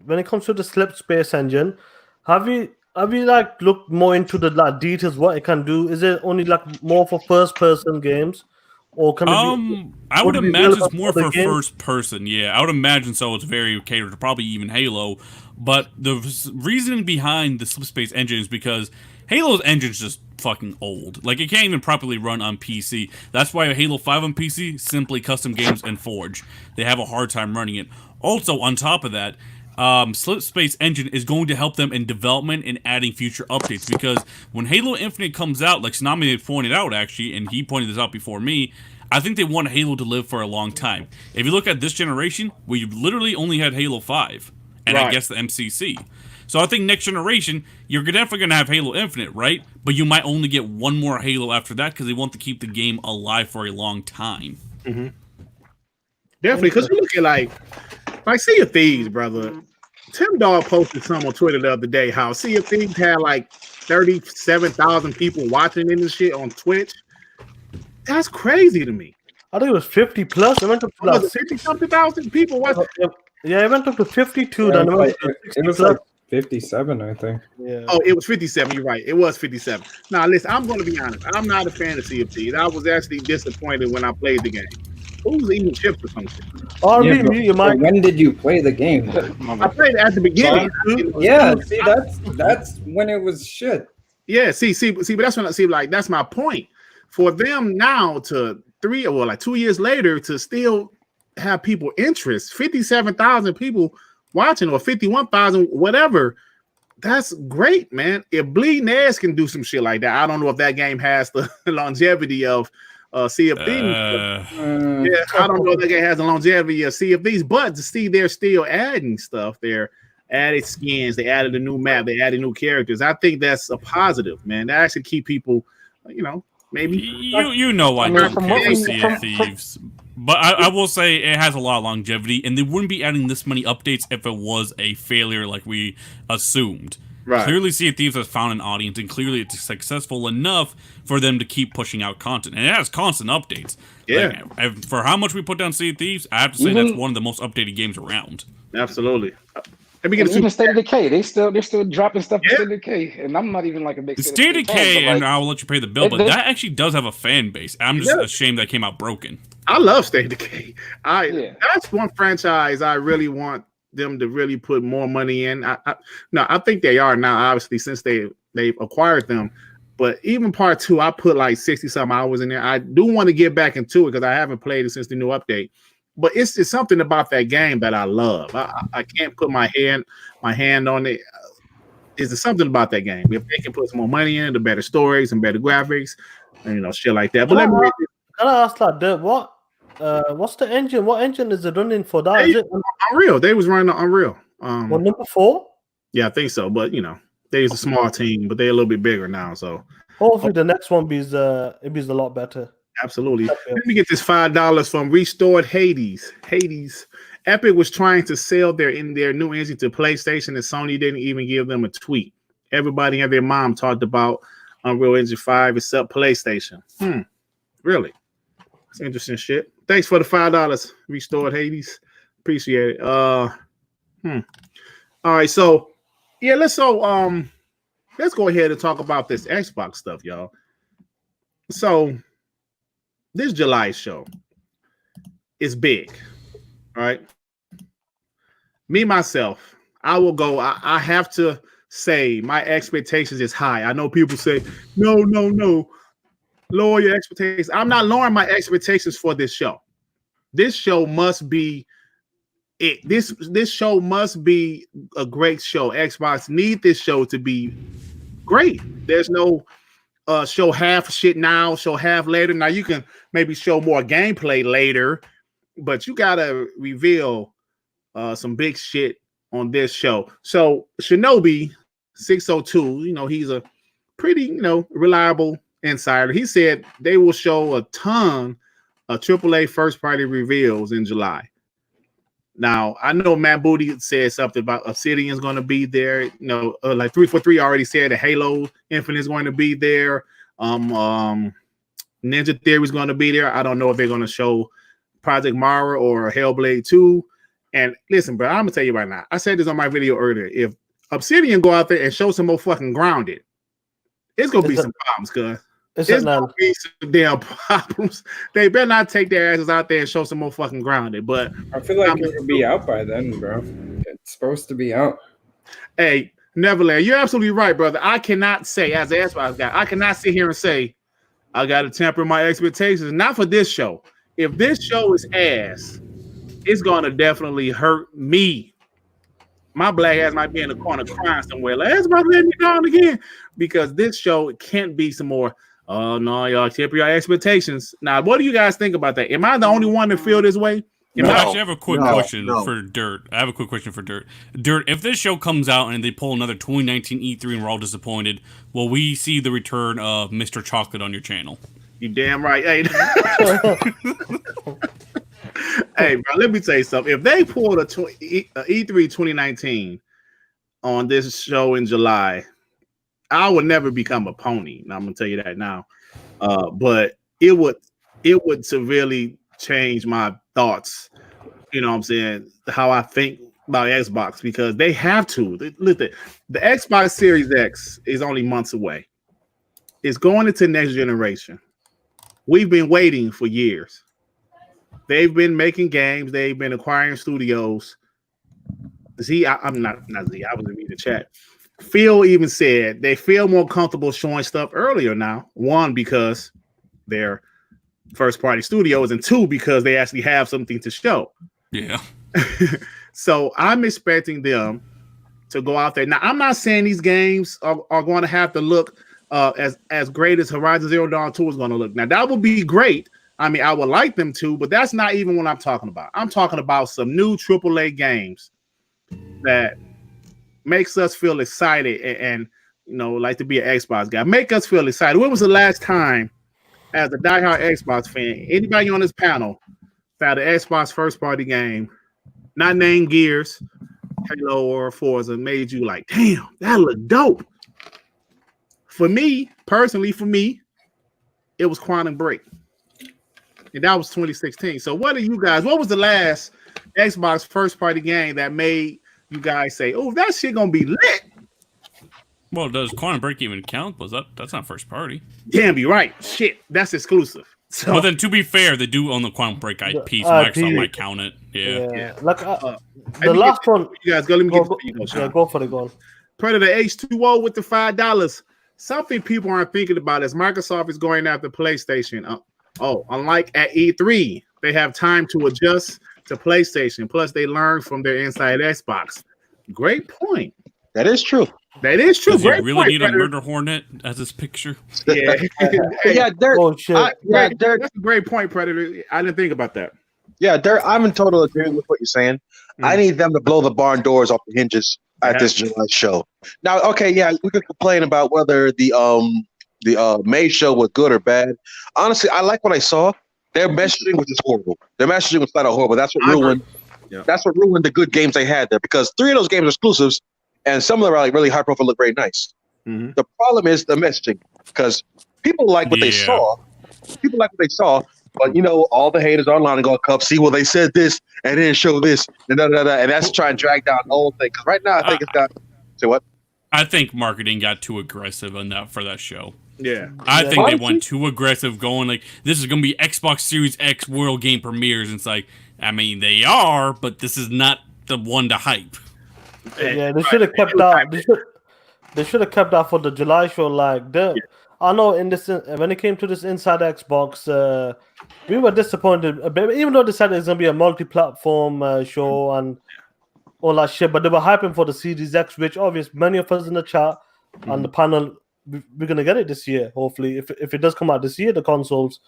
when it comes to the Slip Space engine, have you like looked more into the like details, what it can do? Is it only like more for first person games? Or can I would imagine it's more for first person. Yeah, I would imagine so. It's very catered to probably even Halo. But the reason behind the Slip Space engine is because Halo's engine's just fucking old. Like, it can't even properly run on PC. That's why Halo 5 on PC, simply custom games and Forge. They have a hard time running it. Also, on top of that, Slip Space Engine is going to help them in development and adding future updates, because when Halo Infinite comes out, like Tsunami had pointed out, actually, and he pointed this out before me, I think they want Halo to live for a long time. If you look at this generation, we literally only had Halo 5, and I guess the MCC. So I think next generation, you're definitely going to have Halo Infinite, right? But you might only get one more Halo after that, because they want to keep the game alive for a long time. Mm-hmm. Definitely, because you look at like Sea of Thieves, brother. Tim Dog posted something on Twitter the other day how Sea of Thieves had like 37,000 people watching in this shit on Twitch. That's crazy to me. I think it was 50 plus. It went up to like 50-something thousand people watching. Yeah, it went up to 52. Yeah, then it was like 57, I think. Yeah. Oh, it was 57. You're right. It was 57. Now, listen, I'm going to be honest. I'm not a fan of Sea of Thieves. I was actually disappointed when I played the game. Who's eating chips or something? When did you play the game? I played it at the beginning. Yeah, see, that's when it was shit. Yeah, see, but that's when I see. Like, that's my point. For them now to 2 years later to still have people interest, 57,000 people watching or 51,000, whatever. That's great, man. If Bleeding Edge can do some shit like that, I don't know if that game has the longevity of Sea of Thieves. Yeah, I don't know if that game has the longevity of Sea of Thieves, but to see they're still adding stuff there, added skins, they added a new map, they added new characters. I think that's a positive, man. That actually keep people, maybe you know I don't care Sea of Thieves. But I will say it has a lot of longevity, and they wouldn't be adding this many updates if it was a failure like we assumed. Right. Clearly, Sea of Thieves has found an audience, and clearly it's successful enough for them to keep pushing out content. And it has constant updates. Yeah. Like, for how much we put down Sea of Thieves, I have to say that's one of the most updated games around. Absolutely. Even State of Decay, they're still dropping stuff in State of Decay, and I'm not even like a big State of Decay, and I'll let you pay the bill, but that actually does have a fan base. I'm just ashamed that it came out broken. I love State of Decay. That's one franchise I really want them to really put more money in. I think they are now, obviously, since they've acquired them. But even part 2, I put like 60-some hours in there. I do want to get back into it because I haven't played it since the new update. But it's just something about that game that I love. I can't put my hand on it. There's something about that game. If they can put some more money in, the better stories and better graphics, and shit like that. But can I ask that? What's the engine? What engine is it running for? That is it Unreal. They was running on Unreal. Number 4? Yeah, I think so. But they was a small team, but they're a little bit bigger now. So hopefully the next one is a lot better. Absolutely. Let me get this $5 from Restored Hades. Epic was trying to sell their new engine to PlayStation, and Sony didn't even give them a tweet. Everybody and their mom talked about Unreal Engine 5 except PlayStation. Really? That's interesting shit. Thanks for the $5, Restored Hades. Appreciate it. All right, so yeah, let's go ahead and talk about this Xbox stuff, y'all. So this July show is big, right? Me myself, I will go. I have to say my expectations is high. I know people say no, lower your expectations. I'm not lowering my expectations for this show. This show must be it. This show must be a great show. Xbox need this show to be great. There's no show half shit now, show half later. Now you can maybe show more gameplay later, but you gotta reveal some big shit on this show. So Shinobi 602, he's a pretty, reliable insider. He said they will show a ton of AAA first party reveals in July. Now, I know Matt Booty said something about Obsidian's going to be there. Like 343 already said that Halo Infinite is going to be there. Ninja Theory is going to be there. I don't know if they're going to show Project Mara or Hellblade 2. And listen, bro, I'm going to tell you right now. I said this on my video earlier. If Obsidian go out there and show some more fucking Grounded, it's going to be some problems, cuz. It's going to be some damn problems. They better not take their asses out there and show some more fucking Grounded. But I feel like it'll be out by then, bro. It's supposed to be out. Hey, Neverland, you're absolutely right, brother. I cannot say, as an Xbox guy, I cannot sit here and say, I got to temper my expectations. Not for this show. If this show is ass, it's going to definitely hurt me. My black ass might be in the corner crying somewhere. Like, it's about to let me down again. Because this show can't be some more, oh, no, y'all temper your expectations. Now, what do you guys think about that? Am I the only one that feel this way? I have a quick question for Dirt. I have a quick question for Dirt. Dirt, if this show comes out and they pull another 2019 E3 and we're all disappointed, will we see the return of Mr. Chocolate on your channel? You damn right. Hey, hey, bro, let me tell you something. If they pulled a E3 2019 on this show in July, I would never become a pony. Now, I'm gonna tell you that now. But it would severely change my thoughts. You know what I'm saying? How I think about Xbox, because they have to. Listen, the Xbox Series X is only months away. It's going into next generation. We've been waiting for years. They've been making games. They've been acquiring studios. I'm not Z. I was reading the chat. Phil even said they feel more comfortable showing stuff earlier now. One, because they're first-party studios, and two, because they actually have something to show. Yeah. So I'm expecting them to go out there. Now, I'm not saying these games are going to have to look as great as Horizon Zero Dawn 2 is going to look. Now, that would be great. I mean, I would like them to, but that's not even what I'm talking about. I'm talking about some new AAA games that makes us feel excited and like to be an Xbox guy. Make us feel excited. When was the last time, as a diehard Xbox fan, anybody on this panel found an Xbox first-party game, not named Gears, Halo, or Forza, made you like, damn, that looked dope? For me, personally, it was Quantum Break. And that was 2016. So what was the last Xbox first-party game that made you guys say, oh, that shit gonna be lit? Well, does Quantum Break even count? That's not first party. Damn, you're right. Shit, that's exclusive. So, well, then to be fair, they do own the Quantum Break IP, so Microsoft might count it. Yeah. Like the last one. You guys go. Let me go for the goal. Predator H2O with the $5. Something people aren't thinking about is Microsoft is going after PlayStation. Unlike at E3, they have time to adjust to PlayStation. Plus, they learn from their inside Xbox. Great point. That is true. Does he really need a murder hornet as his picture? Yeah. Yeah, Dirk. Oh, shit. Dirk. That's a great point, Predator. I didn't think about that. Yeah, Dirk. I'm in total agreement with what you're saying. I need them to blow the barn doors off the hinges at this July show. Now, okay, yeah, we could complain about whether the the May show was good or bad. Honestly, I like what I saw. Their messaging was just horrible. Their messaging was flat out horrible. That's what ruined. Yeah. That's what ruined the good games they had there, because 3 of those games are exclusives, and some of them are like really high profile, look very nice. Mm-hmm. The problem is the messaging, because people like what they saw. People like what they saw, but all the haters online and go, "Cup, see, well, they said this and didn't show this, and and that's trying to drag down the whole thing." Because right now, I think it's got. Say what? I think marketing got too aggressive on that for that show. Yeah, I think they went too aggressive, going like, "This is going to be Xbox Series X World Game Premieres." And it's like, I mean, they are, but this is not the one to hype. Yeah, they should have kept that. They should have kept that for the July show. I know when it came to this Inside Xbox, we were disappointed a bit, even though they said it's going to be a multi-platform show and all that shit. But they were hyping for the Series X, which obviously many of us in the chat and the panel, we're gonna get it this year, hopefully, if it does come out this year, the consoles.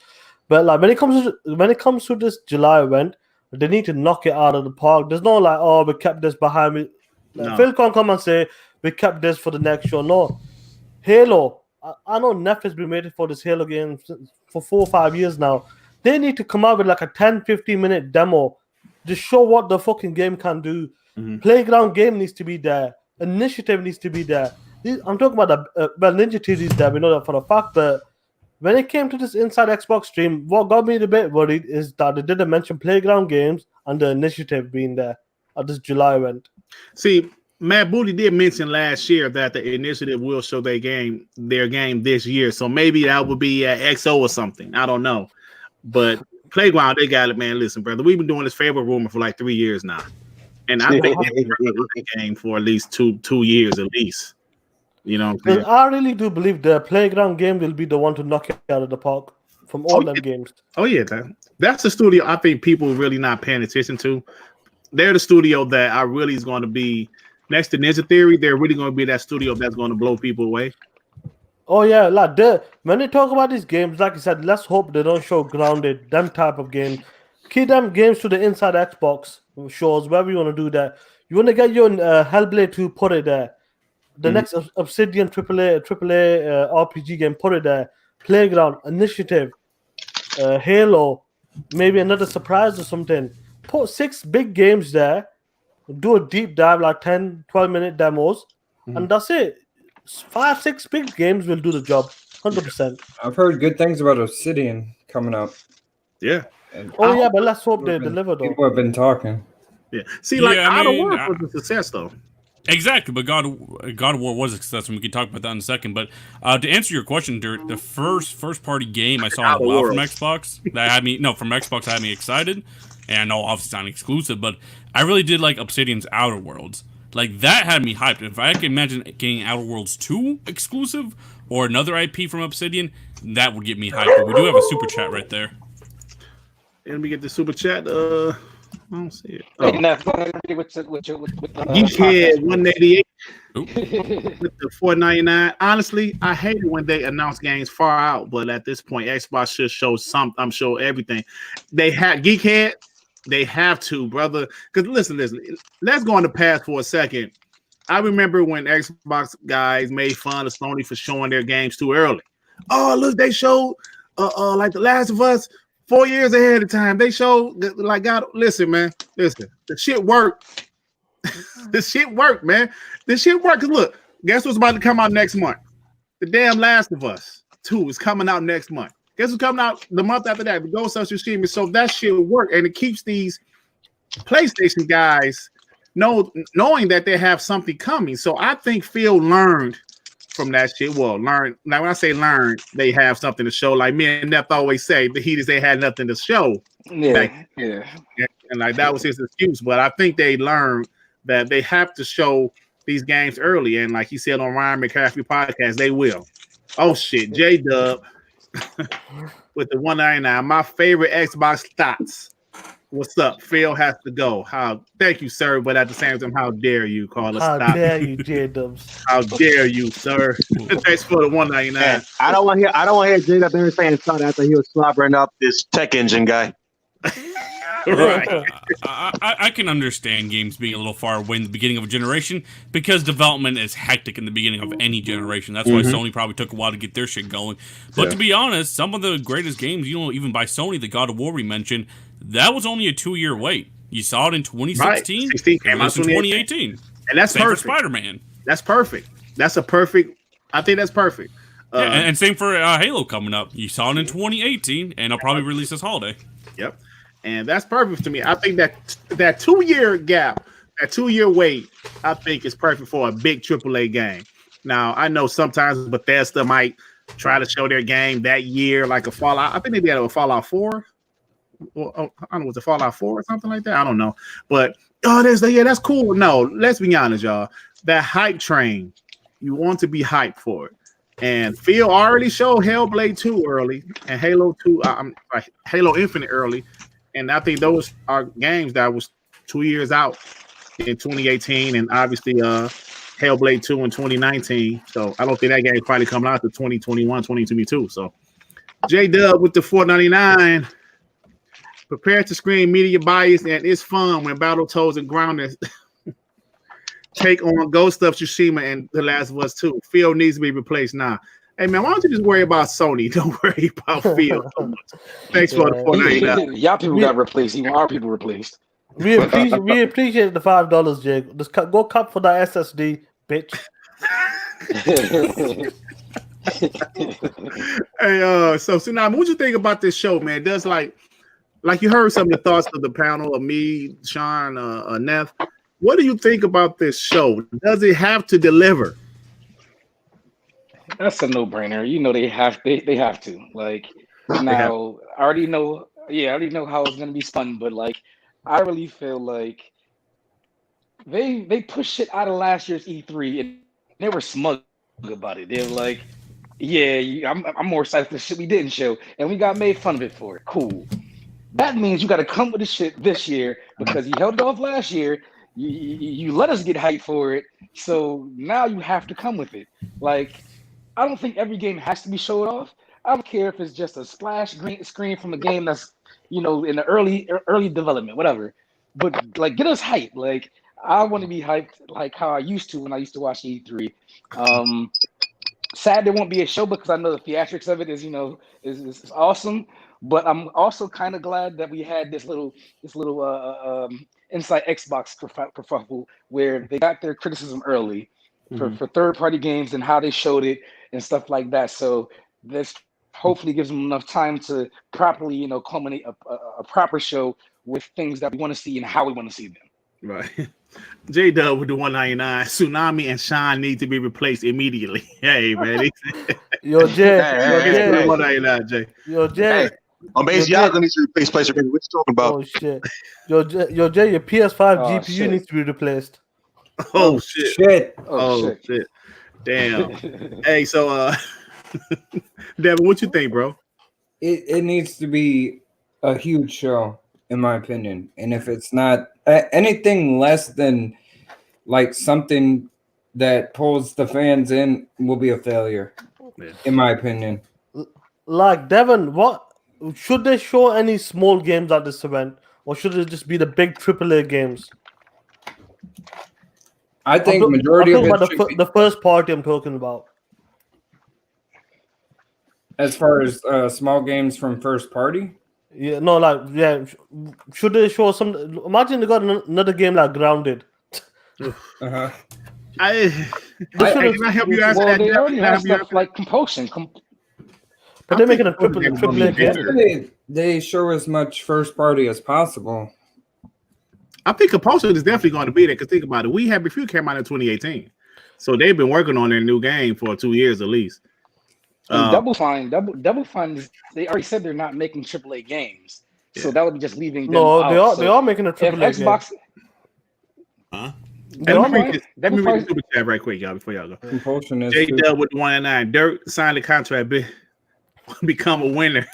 But like when it comes to this July event, they need to knock it out of the park. There's no we kept this behind me. No. Phil can't come and say we kept this for the next show. No, Halo. I know Netflix been waiting for this Halo game for 4 or 5 years now. They need to come out with like a 10-15 minute demo to show what the fucking game can do. Mm-hmm. Playground game needs to be there. Initiative needs to be there. I'm talking about Ninja Theory's there. We know that for a fact. But when it came to this Inside Xbox stream, what got me a bit worried is that they didn't mention Playground games and the Initiative being there at this July event. See, Matt Booty did mention last year that the Initiative will show their game this year. So maybe that would be XO or something. I don't know. But Playground, they got it, man. Listen, brother, we've been doing this favorite rumor for like 3 years now. And I think the game for at least two years at least. You know what I'm saying? I really do believe the Playground game will be the one to knock it out of the park from all them games. Oh, yeah. That's the studio I think people really not paying attention to. They're the studio that I really is going to be, next to Ninja Theory, they're really going to be that studio that's going to blow people away. Oh, yeah. When they talk about these games, like I said, let's hope they don't show Grounded, them type of games. Keep them games to the Inside Xbox shows, wherever you want to do that. You want to get your Hellblade 2, put it there. The next Obsidian AAA RPG game, put it there. Playground, Initiative, Halo, maybe another surprise or something. Put 6 big games there. Do a deep dive, like 10, 12-minute demos, and that's it. 5, 6 big games will do the job, 100%. I've heard good things about Obsidian coming up. Yeah. But let's hope they deliver, though. People have been talking. Yeah. See, Outer Worlds was a success, though. Exactly, but God of War was a success, and we can talk about that in a second. But to answer your question, Dirt, the first party game I saw from Xbox that had me excited, and I know obviously it's not exclusive, but I really did like Obsidian's Outer Worlds. Like, that had me hyped. If I could imagine getting Outer Worlds 2 exclusive or another IP from Obsidian, that would get me hyped. But we do have a super chat right there. And we get the super chat. I don't see it. Geekhead 188 with the $4.99. Honestly, I hate it when they announce games far out, but at this point, Xbox should show something. I'm sure everything. They have Geekhead. They have to, brother. Because listen. Let's go in the past for a second. I remember when Xbox guys made fun of Sony for showing their games too early. Oh, look, they showed like The Last of Us 4 years ahead of time. They showed like God. Listen, man. Listen, the shit worked. The shit worked, man. The shit worked. Cause look, guess what's about to come out next month? The damn Last of Us 2 is coming out next month. Guess what's coming out the month after that? The Ghost of Tsushima. So that shit work, and it keeps these PlayStation guys knowing that they have something coming. So I think Phil learned from that shit. Well, learn. Now when I say learn, they have something to show. Like me and Neff always say, the Heaters, they had nothing to show. Yeah. And like that was his excuse. But I think they learned that they have to show these games early. And like he said on Ryan McCaffrey podcast, they will. Oh shit, J-Dub with the $1.99. My favorite Xbox stats. What's up? Phil has to go. Thank you, sir. But at the same time, how dare you call us? How dare you, J-Dubs? How dare you, sir? Thanks for the $1.99. I don't want to hear J-Dub there saying something after he was slobbering up this tech engine guy. Right. I can understand games being a little far away in the beginning of a generation because development is hectic in the beginning of any generation. That's why Sony probably took a while to get their shit going. But to be honest, some of the greatest games, even by Sony, the God of War we mentioned, that was only a 2-year wait. You saw it in 2016. Right. 16 came out in 2018. And that's same perfect. for Spider-Man. That's perfect. That's a perfect. I think that's perfect. Yeah, and same for Halo coming up. You saw it in 2018, and I'll probably release this holiday. Yep. And that's perfect to me. I think that 2-year gap, that 2-year wait, I think is perfect for a big AAA game. Now, I know sometimes Bethesda might try to show their game that year, like a Fallout. I think they did a Fallout 4. Well, I don't know, was it Fallout 4 or something like that? I don't know. But, that's cool. No, let's be honest, y'all. That hype train, you want to be hyped for it. And Phil already showed Hellblade 2 early and Halo 2, Halo Infinite early. And I think those are games that was 2 years out in 2018 and obviously Hellblade 2 in 2019. So I don't think that game is probably coming out to 2021, 2022. So J-Dub with the $4.99. Prepare to screen media bias, and it's fun when Battletoads and Grounded take on Ghost of Tsushima and The Last of Us 2. Phil needs to be replaced now. Hey, man, why don't you just worry about Sony? Don't worry about Phil so much. Thanks for the $4.99. Y'all people got replaced. Even our people replaced. We appreciate the $5, Jake. Just go cop for that SSD, bitch. Hey, so now, what you think about this show, man? Does like you heard some of the thoughts of the panel of me, Sean, Neff. What do you think about this show? Does it have to deliver? That's a no-brainer. You know they have to. Like now, I already know how it's gonna be spun, but like I really feel like they pushed shit out of last year's E3 and they were smug about it. They were like, yeah, I'm more excited for the shit we didn't show, and we got made fun of it for it. Cool. That means you got to come with the shit this year because you held it off last year. You let us get hyped for it, so now you have to come with it. Like, I don't think every game has to be showed off. I don't care if it's just a splash screen from a game that's in the early development, whatever. But like, get us hyped. Like, I want to be hyped like how I used to when I used to watch E3. Sad there won't be a show because I know the theatrics of it is awesome. But I'm also kind of glad that we had this little inside Xbox kerfuffle where they got their criticism early for third-party games and how they showed it and stuff like that. So this hopefully gives them enough time to properly, culminate a proper show with things that we want to see and how we want to see them. Right. J-Dub with the $1.99. Tsunami and Sean need to be replaced immediately. Hey, man. Yo, Jay. $1.99, Jay. Yo, Jay. Hey. Balenciaga needs to replace Placer. What you talking about? Oh shit! Yo, Jay, your PS5 GPU needs to be replaced. Oh shit! Oh shit! Damn. Hey, so Devin, what you think, bro? It needs to be a huge show, in my opinion. And if it's not anything less than like something that pulls the fans in, will be a failure, in my opinion. Like Devin, what? Should they show any small games at this event, or should it just be the big AAA games? I think majority of it should be the first party I'm talking about. As far as small games from first party? Yeah, no, should they show some? Imagine they got another game like Grounded. Uh-huh. Can I help you answer that? They already have stuff like Compulsion. But they're making a AAA game. They show as much first party as possible. I think Compulsion is definitely going to be there because think about it. We Happy Few came out in 2018, so they've been working on their new game for 2 years at least. Double Fine is, they already said they're not making AAA games, so that would be just leaving them out. They are making a AAA Xbox. Game. Huh? Let me read the super chat right quick, y'all, before y'all go. Compulsion is J-Dub with 1.9. Dirt signed the contract, become a winner.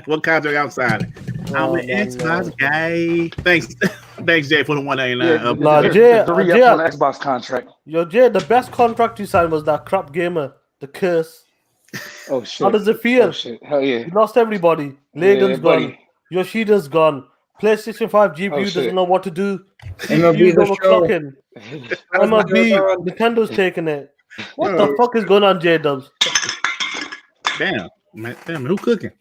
What contract I'm signing? I'm an Xbox guy. Thanks, Jay, for the 1.99. Jay, on the Xbox contract. Yo, Jay, the best contract you signed was that crap gamer, the curse. Oh shit! How does it feel? Oh shit! Hell yeah! You lost everybody. Layden's gone. Yoshida's gone. PlayStation 5 GPU shit. doesn't know what to do. MLB CPU's the show. overclocking. MLB, Nintendo's taking it. What the fuck is going on, J-Dubs? Damn, man, who cooking?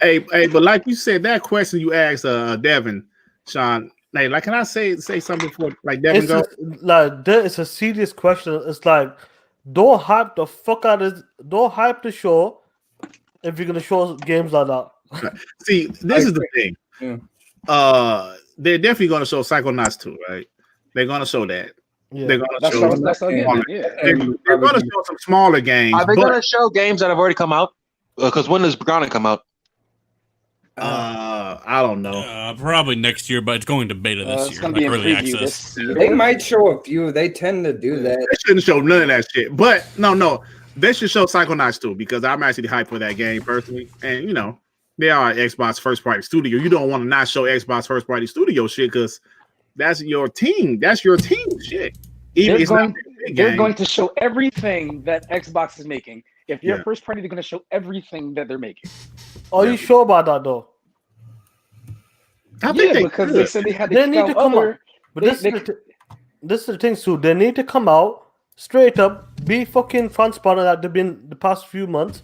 Hey, but like you said, that question you asked Devin, Sean, like, can I say something before like Devin go? It's a serious question. It's like, don't hype the fuck out of don't hype the show if you're gonna show games like that. See, this is the thing. Yeah. They're definitely gonna show Psychonauts 2, right? They're gonna show that. Yeah. They're gonna That's show. They're gonna show some smaller games. Are they gonna show games that have already come out? Because when does Grounded come out? I don't know. Probably next year, but it's going to beta this year, like early access. They might show a few. They tend to do that. They shouldn't show none of that shit. But no, they should show Psychonauts 2 because I'm actually hyped for that game personally. And you know, they are an Xbox first party studio. You don't want to not show Xbox first party studio shit because that's your team. That's your team shit. They're going to show everything that Xbox is making. If you're first party, they're going to show everything that they're making. Are you sure about that though? I think because they said they need to come out. But this is the thing, Sue. They need to come out straight up, be fucking transparent that they've been the past few months.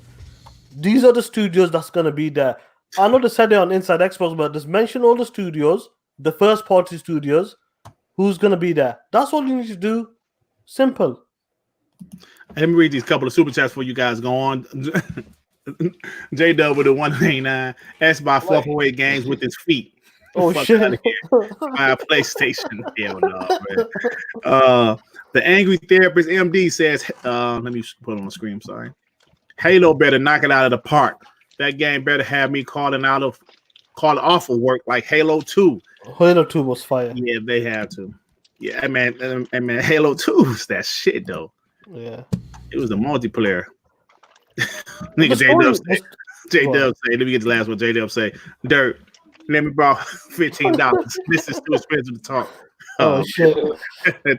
These are the studios that's gonna be there. I know they said it on Inside Xbox, but just mention all the studios, the first party studios, who's gonna be there. That's all you need to do. Simple. Let me read these couple of super chats before you guys go on. J-Dub with a 189 asked by fourth away games with his feet. Oh shit! My PlayStation. Hell no, man. The Angry Therapist MD says, let me put it on the screen. Sorry. Halo better knock it out of the park. That game better have me calling off of work like Halo 2. Halo 2 was fire. Yeah, they have to. Yeah, man, Halo 2 was that shit though. Yeah, it was the multiplayer. Nigga J-Dub say, let me get the last one. J-Dub say, Dirt, let me borrow $15. This is too expensive to talk. Oh shit!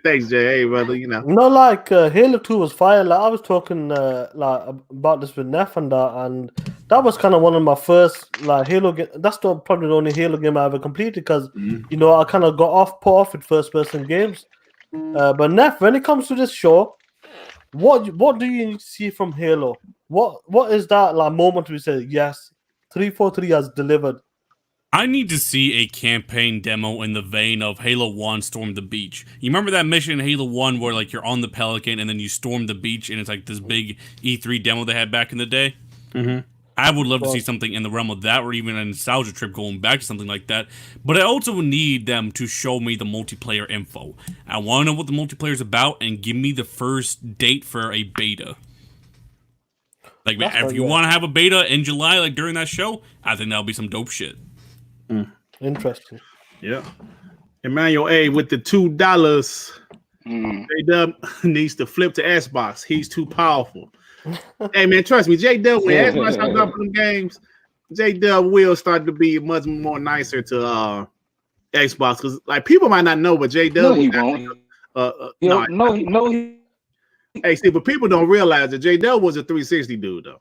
Thanks, Jay. Hey, brother. You know, no, like Halo 2 was fire. Like I was talking like about this with Neff and that was kind of one of my first like Halo game. That's probably the only Halo game I ever completed because you know I kind of put off with first person games. But Neff, when it comes to this show, what do you need to see from Halo? What is that like moment we say yes, 343 has delivered? I need to see a campaign demo in the vein of Halo 1 Storm the Beach. You remember that mission in Halo 1 where like you're on the Pelican and then you storm the beach and it's like this big E3 demo they had back in the day? Mm-hmm. I would love to see something in the realm of that or even a nostalgia trip going back to something like that. But I also need them to show me the multiplayer info. I want to know what the multiplayer is about and give me the first date for a beta. Like, if you want to have a beta in July, like during that show, I think that'll be some dope shit. Interesting. Yeah. Emmanuel A with the $2. J-Dub needs to flip to Xbox. He's too powerful. Hey man, trust me, J-Dub, when Xbox starts up them games, J-Dub will start to be much more nicer to Xbox because like people might not know, but J-Dub. No, he won't. Hey, see, but people don't realize that J-Dub was a 360 dude though.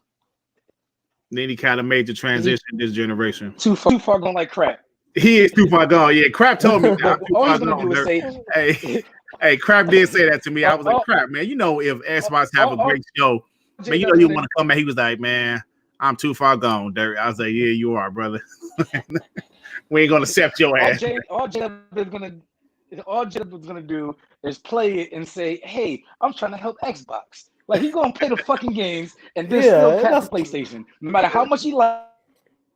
Then he kind of made the transition this generation. Too far gone like crap. He is too far gone. Yeah, Crap told me that. Hey, Crap did say that to me. I was like, Crap, man, you know if Xbox have a great show, man, you know you want to come back. He was like, man, I'm too far gone, Derek. I was like, yeah, you are, brother. We ain't gonna accept your ass. All J-Dub is gonna do is play it and say, hey, I'm trying to help Xbox. Like he's gonna play the fucking games and then still catch the PlayStation, no matter how much he liked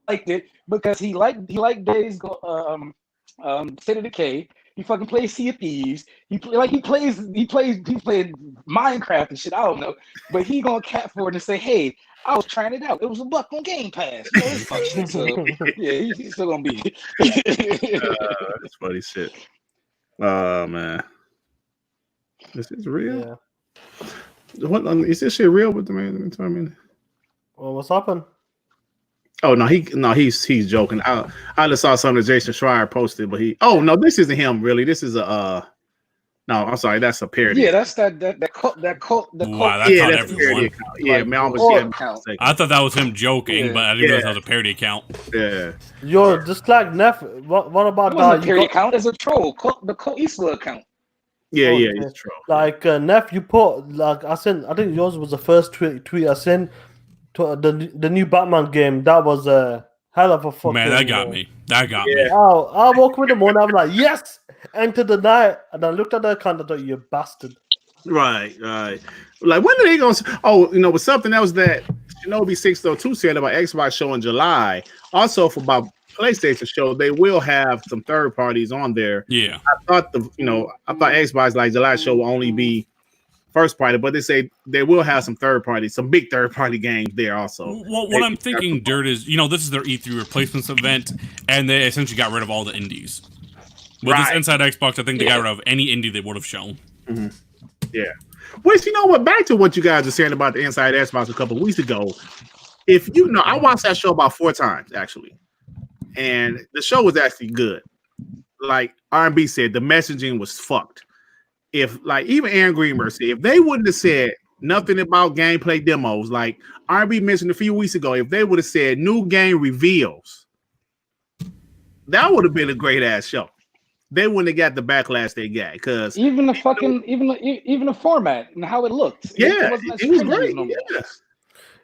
it, because he liked Days State of Decay. He fucking plays Sea of Thieves. He played Minecraft and shit. I don't know, but he gonna cat for it and say, hey, I was trying it out. It was $1 on Game Pass. So yeah, he's still gonna be. That's funny shit. Oh man, this is real. Yeah. What is this shit real with the man? I mean, well, what's happened? Oh he's joking. I just saw something that Jason Schreier posted, but this isn't him really. This is No, I'm sorry, that's a parody. Yeah, that's that cult. Wow, that's Yeah, not that's a parody everyone. account. Yeah, Like, man, I was or yeah, account. I thought that was him joking, Yeah. but I didn't realize that was a parody account. Yeah. Yo, just like Neff, what about It wasn't a that? parody account. It's a troll. The Cult Eastwood account. Yeah, Oh, yeah, okay. it's true. Like Neff, you put like I think yours was the first tweet I sent to the new Batman game. That was a hell of a fucking. Man, that got me. That got me. Oh, I woke up in the morning. I was like, yes, enter the night, and I looked at the account. I thought, you bastard. Right. Like, when are they going to... Oh, you know, with something else that Shinobi 602 said about Xbox show in July, also for about PlayStation show, they will have some third parties on there. Yeah. I thought Xbox like July show will only be first party, but they say they will have some third parties, some big third party games there also. Well, what I'm thinking, Dirt, is, this is their E3 replacements event, and they essentially got rid of all the indies. With this Inside Xbox, I think they got rid of any indie they would have shown. Mm-hmm. Yeah. Which, you know what, back to what you guys were saying about the Inside Xbox a couple of weeks ago. If you know, I watched that show about 4 times, actually. And the show was actually good. Like R&B said, the messaging was fucked. If, like, even Aaron Greenberg said, if they wouldn't have said nothing about gameplay demos, like R&B mentioned a few weeks ago, if they would have said new game reveals, that would have been a great ass show. They wouldn't have got the backlash they got, because even the format and how it looked. Yeah, it was great. No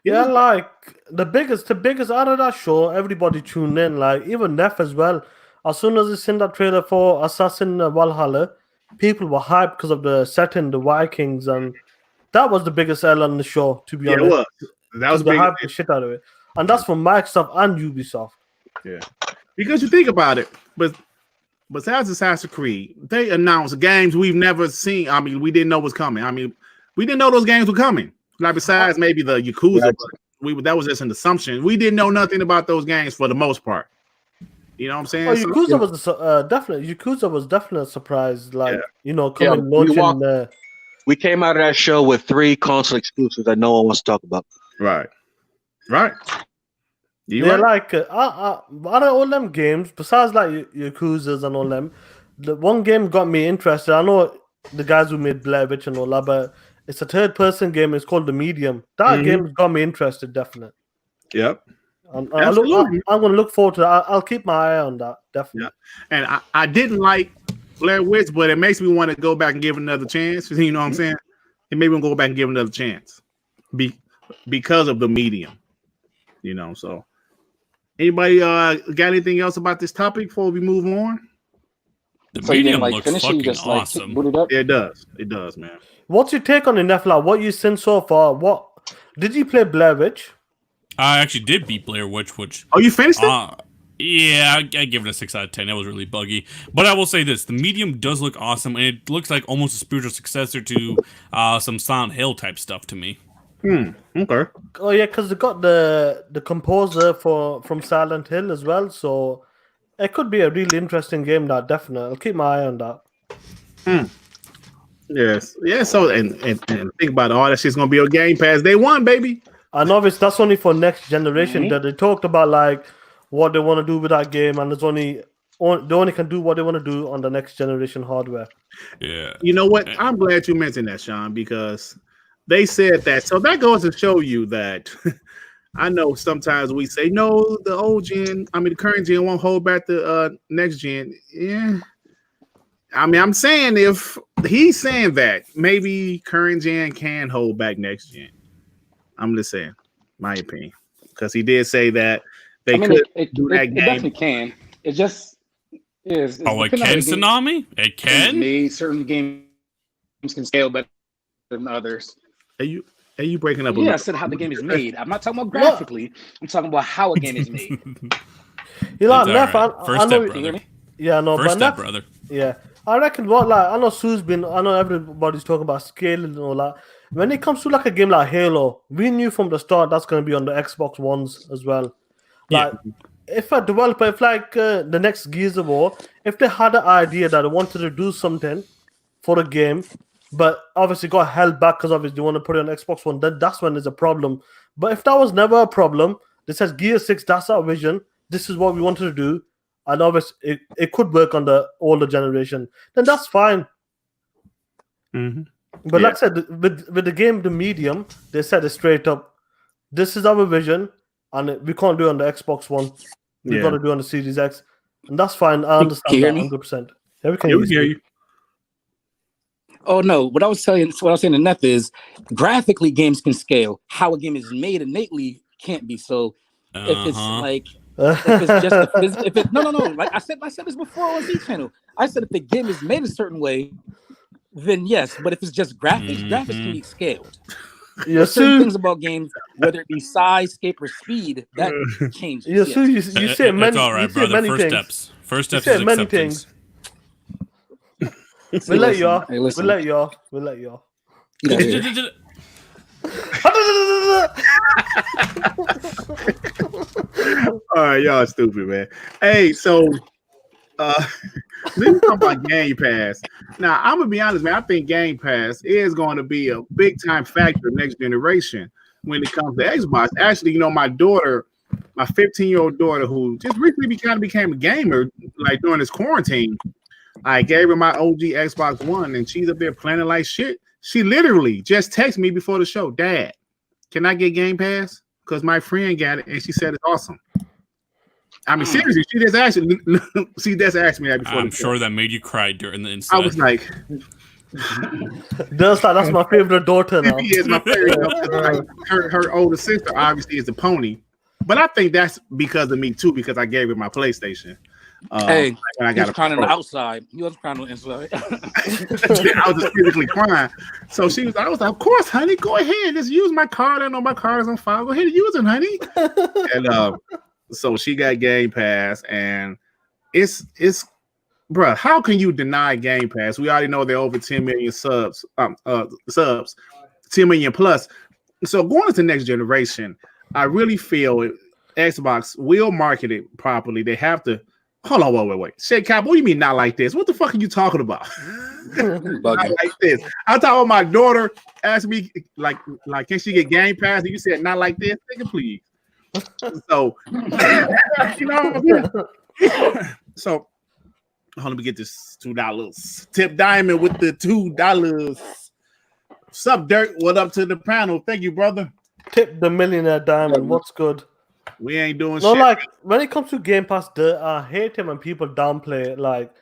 Yeah, like the biggest out of that show, everybody tuned in. Like even Neff as well. As soon as they sent that trailer for Assassin Valhalla, people were hyped because of the setting, the Vikings, and that was the biggest sell on the show. To be honest, it was. That was the big. hype the shit out of it, and that's from Microsoft and Ubisoft. Yeah, because you think about it, but besides Assassin's Creed, they announced games we've never seen. I mean, we didn't know was coming. I mean, we didn't know those games were coming. Like besides maybe the Yakuza, that was just an assumption. We didn't know nothing about those games for the most part. You know what I'm saying? Oh, Yakuza was definitely a surprise. Like launching. We came out of that show with 3 console exclusives that no one wants to talk about. Right. Like out of all them games, besides like Yakuza's and all them, the one game got me interested. I know the guys who made Blair Witch and all that, but it's a third-person game. It's called The Medium. That game got me interested, definitely. Yep. I'm going to look forward to that. I'll keep my eye on that, definitely. Yeah. And I didn't like Blair Witch, but it makes me want to go back and give it another chance. You know what I'm saying? It made me go back and give it another chance because of The Medium. You know, so... Anybody got anything else about this topic before we move on? The Medium looks fucking awesome. It does, man. What's your take on the Netflix? What you seen so far? What did you play Blair Witch? I actually did beat Blair Witch, which... Oh, you finished it? Yeah, I give it a 6 out of 10. It was really buggy. But I will say this. The Medium does look awesome, and it looks like almost a spiritual successor to some Silent Hill type stuff to me. Okay. Oh yeah, because they got the composer from Silent Hill as well, so it could be a really interesting game. That definitely, I'll keep my eye on that. Yes, yeah. So and think about it, all that shit's gonna be on Game Pass Day 1, baby. And obviously that's only for next generation. That they talked about like what they want to do with that game, and they only can do what they want to do on the next generation hardware. Yeah. You know what? I'm glad you mentioned that, Sean, because they said that. So that goes to show you that I know sometimes we say, no, the current gen won't hold back the next gen. Yeah. I mean, I'm saying if he's saying that, maybe current gen can hold back next gen. I'm just saying, my opinion. Because he did say that they could do that game. It definitely can. It just is. It can, Tsunami? It can? Certain games can scale better than others. Are you breaking up? I said how the game is made. I'm not talking about graphically. I'm talking about how a game is made. Neff, First step, brother. Yeah, no, First step, brother. Yeah, I reckon. I know everybody's talking about scaling and all that. When it comes to like a game like Halo, we knew from the start that's going to be on the Xbox Ones as well. Like, if a developer, the next Gears of War, if they had an idea that they wanted to do something for a game, but obviously got held back because obviously they want to put it on Xbox One, then that's when there's a problem. But if that was never a problem, this says Gear 6, that's our vision, this is what we wanted to do, and obviously it could work on the older generation, then that's fine. Mm-hmm. But like I said, with the game, the medium, they said it straight up. This is our vision, and we can't do it on the Xbox One. We got to do it on the Series X, and that's fine. I understand that 100%. Yeah, we can hear you. Oh no! What I was saying to Neff is, graphically, games can scale. How a game is made innately can't be. So, if it's like, if it's just no. Like I said this before on Z Channel. I said if the game is made a certain way, then yes. But if it's just graphics, graphics can be scaled. There's certain things about games, whether it be size, scape, or speed, that changes. You say many. It's all right, brother. First steps is many acceptance. things. We'll let you off. We'll let you off. All right, y'all stupid, man. Hey, so let's talk about Game Pass. Now, I'm gonna be honest, man. I think Game Pass is going to be a big time factor next generation when it comes to Xbox. Actually, my daughter, my 15-year-old daughter, who just recently became a gamer, like during this quarantine. I gave her my OG Xbox One, and she's up there playing it like shit. She literally just texted me before the show, Dad, can I get Game Pass? Because my friend got it, and she said it's awesome. I mean, seriously, she just asked me that before. I'm sure that made you cry during the incident. I was like, that's my favorite daughter now. She is my favorite. Her older sister obviously is a pony, but I think that's because of me too, because I gave her my PlayStation. Hey, I got crying on the outside. You was crying on the inside. I was just physically crying. So I was like, of course, honey, go ahead. Just use my card. I know my card is on file. Go ahead and use it, honey. And so she got Game Pass, and it's bruh, how can you deny Game Pass? We already know they're over 10 million subs, 10 million plus. So going into next generation, I really feel Xbox will market it properly. They have to. Hold on, wait. Shake Cap, what do you mean not like this? What the fuck are you talking about? Not like this. I talking about my daughter asked me like can she get Game Pass? And you said not like this, nigga, please. So so let me get this $2. Tip Diamond with the $2. What's up, Dirk? What up to the panel? Thank you, brother. Tip the millionaire Diamond. What's good? We ain't doing shit. Like when it comes to Game Pass, I hate it when people downplay it. Like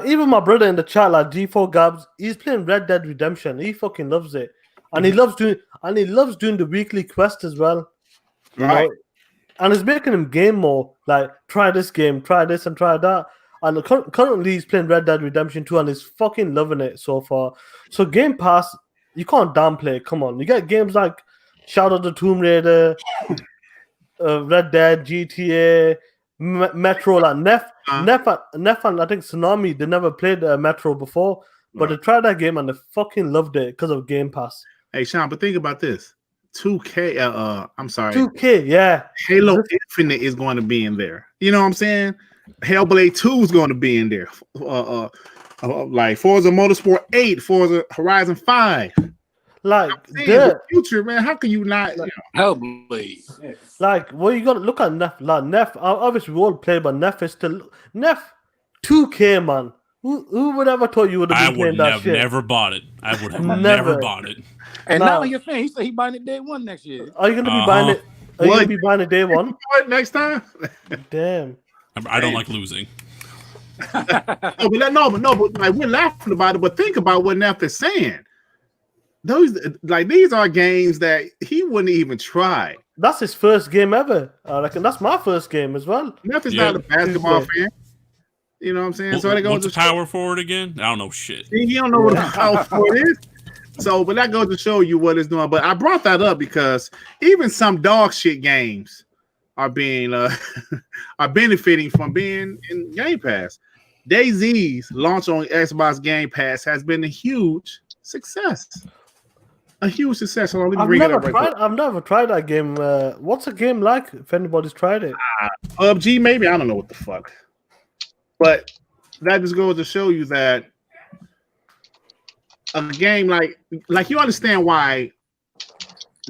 even my brother in the chat, like G4 Gabs, he's playing Red Dead Redemption. He fucking loves it, and he loves doing the weekly quest as well. Right. And it's making him game more. Like try this game, try this, and try that. And currently he's playing Red Dead Redemption 2, and he's fucking loving it so far. So Game Pass, you can't downplay it. Come on, you get games like Shadow of the Tomb Raider. Red Dead, GTA, Metro, like Neff, and I think Tsunami, they never played Metro before, but they tried that game and they fucking loved it because of Game Pass. Hey, Sean, but think about this. 2K, I'm sorry. 2K, yeah. Halo Infinite is going to be in there. You know what I'm saying? Hellblade 2 is going to be in there. Like Forza Motorsport 8, Forza Horizon 5. Like the future, man. How can you not? Hellblade. Like, well, you got to look at Neff. Like Neff, obviously we all play, but Neff is still Neff. 2K, man. Who would ever thought you would have been playing that shit? Never bought it. I would have never bought it. And now you're saying he said he buying it day one next year. Are you gonna be buying it? Are you gonna be buying it day one? Next time? Damn. I don't like losing. but like we're laughing about it. But think about what Neff is saying. These are games that he wouldn't even try. That's his first game ever. I reckon that's my first game as well. Neff is not a basketball fan. You know what I'm saying? So what's the power forward again? I don't know shit. He don't know what a power forward is. So, but that goes to show you what it's doing. But I brought that up because even some dog shit games are being are benefiting from being in Game Pass. DayZ's launch on Xbox Game Pass has been a huge success. A huge success. So I've never tried that game. What's a game like? If anybody's tried it, PUBG maybe. I don't know what the fuck. But that just goes to show you that a game like you understand why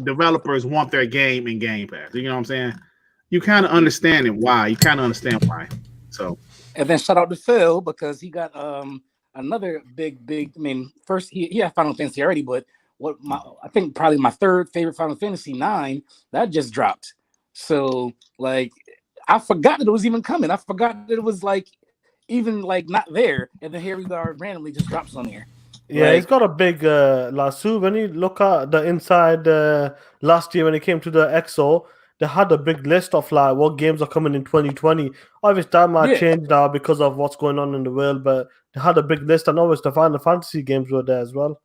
developers want their game in Game Pass. You know what I'm saying? You kind of understand it why. So and then shout out to Phil because he got a another big. I mean, first he had Final Fantasy already, but I think probably my third favorite Final Fantasy 9 that just dropped. So like, I forgot that it was even coming. I forgot that it was like even like not there, and then here we are randomly just drops on here. Yeah, it's got a big lasso. When you look at the inside last year when it came to the EXO, they had a big list of like what games are coming in 2020. Obviously, that might change now because of what's going on in the world, but they had a big list, and always the Final Fantasy games were there as well.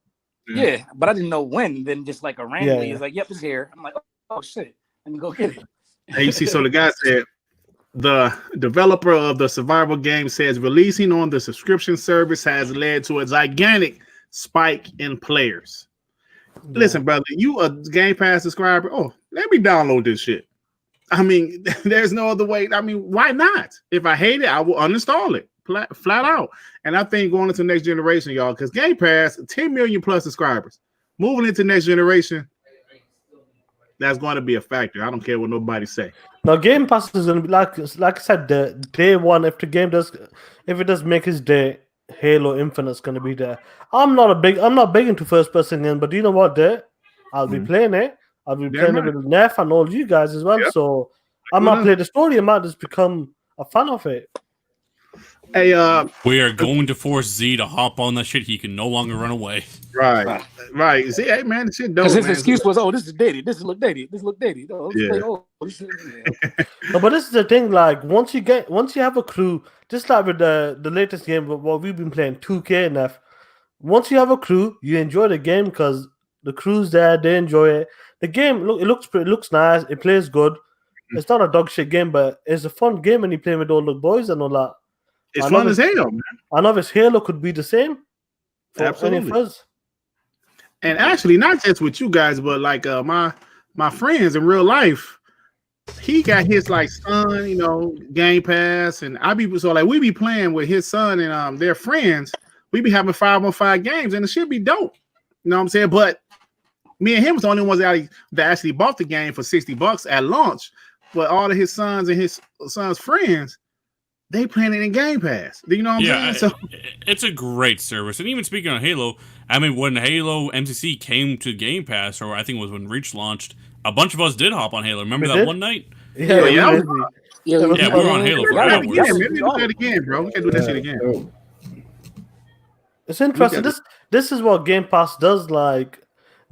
Yeah, but I didn't know when. Then just like a randomly, it's like, yep, it's here. I'm like, oh shit, let me go get it. And you see, so the guy said, the developer of the survival game says releasing on the subscription service has led to a gigantic spike in players. Listen, brother, you a Game Pass subscriber? Oh, let me download this shit. I mean, there's no other way. I mean, why not? If I hate it, I will uninstall it flat out. And I think going into the next generation, y'all, because Game Pass, 10 million plus subscribers, moving into next generation, that's going to be a factor. I don't care what nobody say. Now, Game Pass is going to be like I said, the day one. If it does make its day, Halo Infinite's going to be there. I'm not big into first person games, but you know what? I'll be playing it. I'll be playing it with Neff and all you guys as well. Yep. So I might play the story. I might just become a fan of it. Hey, we are going to force Z to hop on that shit. He can no longer run away. Right. See, hey man, this shit dope. Because his excuse was, "Oh, this is dated. This look dated. This look dated." Oh, this No, but this is the thing. Like once you have a crew, just like with the latest game, what we've been playing, 2K and F. Once you have a crew, you enjoy the game because the crew's there. They enjoy it. The game it looks nice. It plays good. It's not a dog shit game, but it's a fun game when you play with all the boys and all that. It's fun as hell, man. I know if Halo could be the same for any of us. And actually, not just with you guys, but like my friends in real life, he got his like son, Game Pass, and we be playing with his son and their friends. We be having 5-on-5 games, and it should be dope. You know what I'm saying? But me and him was the only ones that actually bought the game for $60 at launch. But all of his sons and his son's friends, they playing it in Game Pass. You know what I'm saying? So it's a great service. And even speaking of Halo, I mean, when Halo MCC came to Game Pass, or I think it was when Reach launched, a bunch of us did hop on Halo. Remember that one night? Yeah, we were on Halo for hours. We can do that again, bro. We can do that shit again. It's interesting. This is what Game Pass does. Like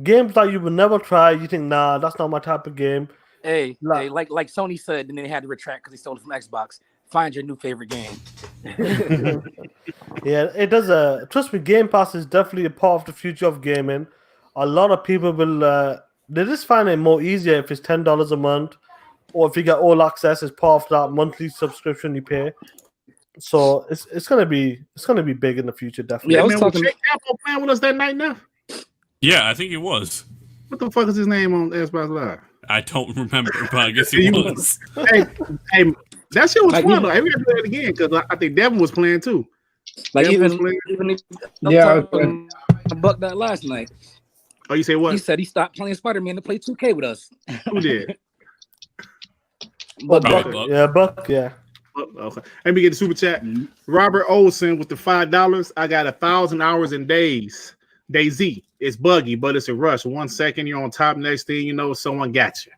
games that you would never try. You think, nah, that's not my type of game. Hey, like Sony said, and then they had to retract because they stole it from Xbox. Find your new favorite game. Yeah, it does. Trust me, Game Pass is definitely a part of the future of gaming. A lot of people will. They just find it more easier if it's $10 a month, or if you get all access as part of that monthly subscription you pay. So it's gonna be big in the future, definitely. Yeah, I was talking. Was Capo playing with us that night now? Yeah, I think it was. What the fuck is his name on Xbox Live? I don't remember, but I guess he was. Hey, that shit was fun though. Hey, we gotta play it again because I think Devin was playing too. Like even Buck that last night. Oh, you say what? He said he stopped playing Spider-Man to play 2K with us. Who did? Buck. Yeah, Buck. Yeah. Okay. Let me get the super chat. Mm-hmm. Robert Olson with the $5. I got 1,000 hours in days. DayZ. It's buggy, but it's a rush. 1 second you're on top. Next thing you know, someone got you.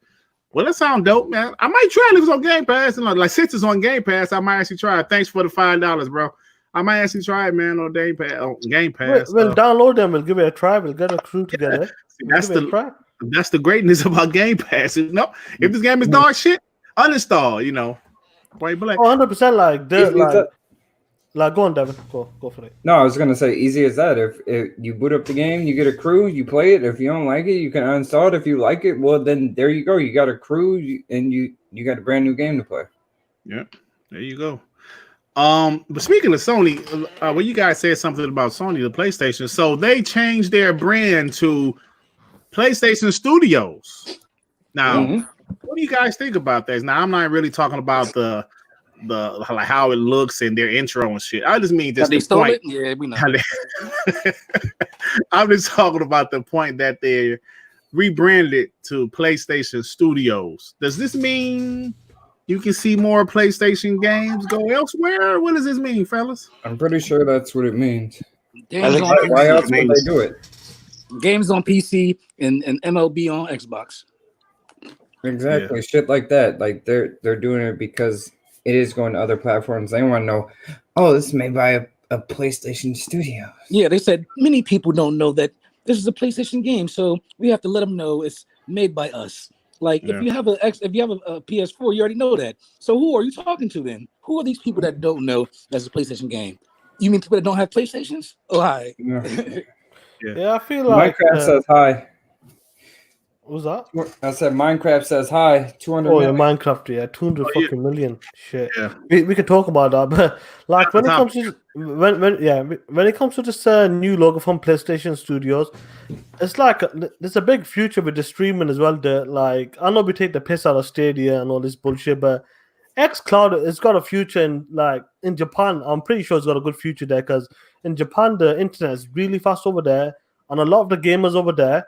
Well, that sounds dope, man. I might try it if it's on Game Pass. And like since it's on Game Pass, I might actually try it. Thanks for the $5, bro. I might actually try it, man, on Game Pass. We'll download them. We'll give it a try. We'll get a crew together. See, that's the greatness about Game Pass. If this game is dog shit, uninstall. Point blank. 100%. Like, go on, Devin. Go for it. No, I was gonna say easy as that. If you boot up the game, you get a crew, you play it. If you don't like it, you can uninstall it. If you like it, well, then there you go. You got a crew, and you got a brand new game to play. Yeah, there you go. But speaking of Sony, well, you guys said something about Sony, the PlayStation. So they changed their brand to PlayStation Studios. Now, what do you guys think about that? Now, I'm not really talking about the like how it looks and their intro and shit. I just mean just they the stole point. it? Yeah, we know. I'm just talking about the point that they rebranded to PlayStation Studios. Does this mean you can see more PlayStation games go elsewhere? What does this mean, fellas? I'm pretty sure that's what it means. Games on Why PC, else would they do it? games on PC and MLB on Xbox. Exactly, shit like that. Like they're doing it because it is going to other platforms. They want to know, oh, this is made by a PlayStation studio. Yeah, they said many people don't know that this is a PlayStation game, so we have to let them know it's made by us. Like if you have a PS4, you already know that. So who are you talking to then? Who are these people that don't know that's a PlayStation game? You mean people that don't have PlayStations? Oh, hi. Yeah, I feel like Minecraft says hi. What's that? I said Minecraft says hi. 200 Oh, yeah, million. Minecraft, yeah, 200 fucking million. Shit. Yeah. We could talk about that, but like when it comes to when it comes to this new logo from PlayStation Studios, it's like there's a big future with the streaming as well. Like I know we take the piss out of Stadia and all this bullshit, but xCloud has got a future in Japan. I'm pretty sure it's got a good future there because in Japan the internet is really fast over there, and a lot of the gamers over there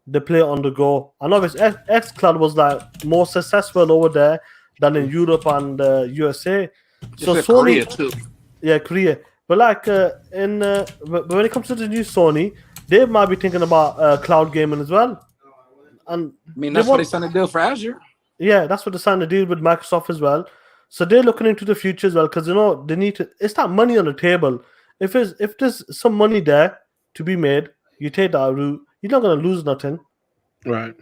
they play on the go. I know xCloud was like more successful over there than in Europe and USA. So Sony, Korea too. Yeah, Korea. But like but when it comes to the new Sony, they might be thinking about cloud gaming as well. And I mean, that's what they signed a deal for Azure. Yeah, that's what they signed a deal with Microsoft as well. So they're looking into the future as well because they need to. It's that money on the table. If there's some money there to be made, you take that route. You're not gonna lose nothing. Right.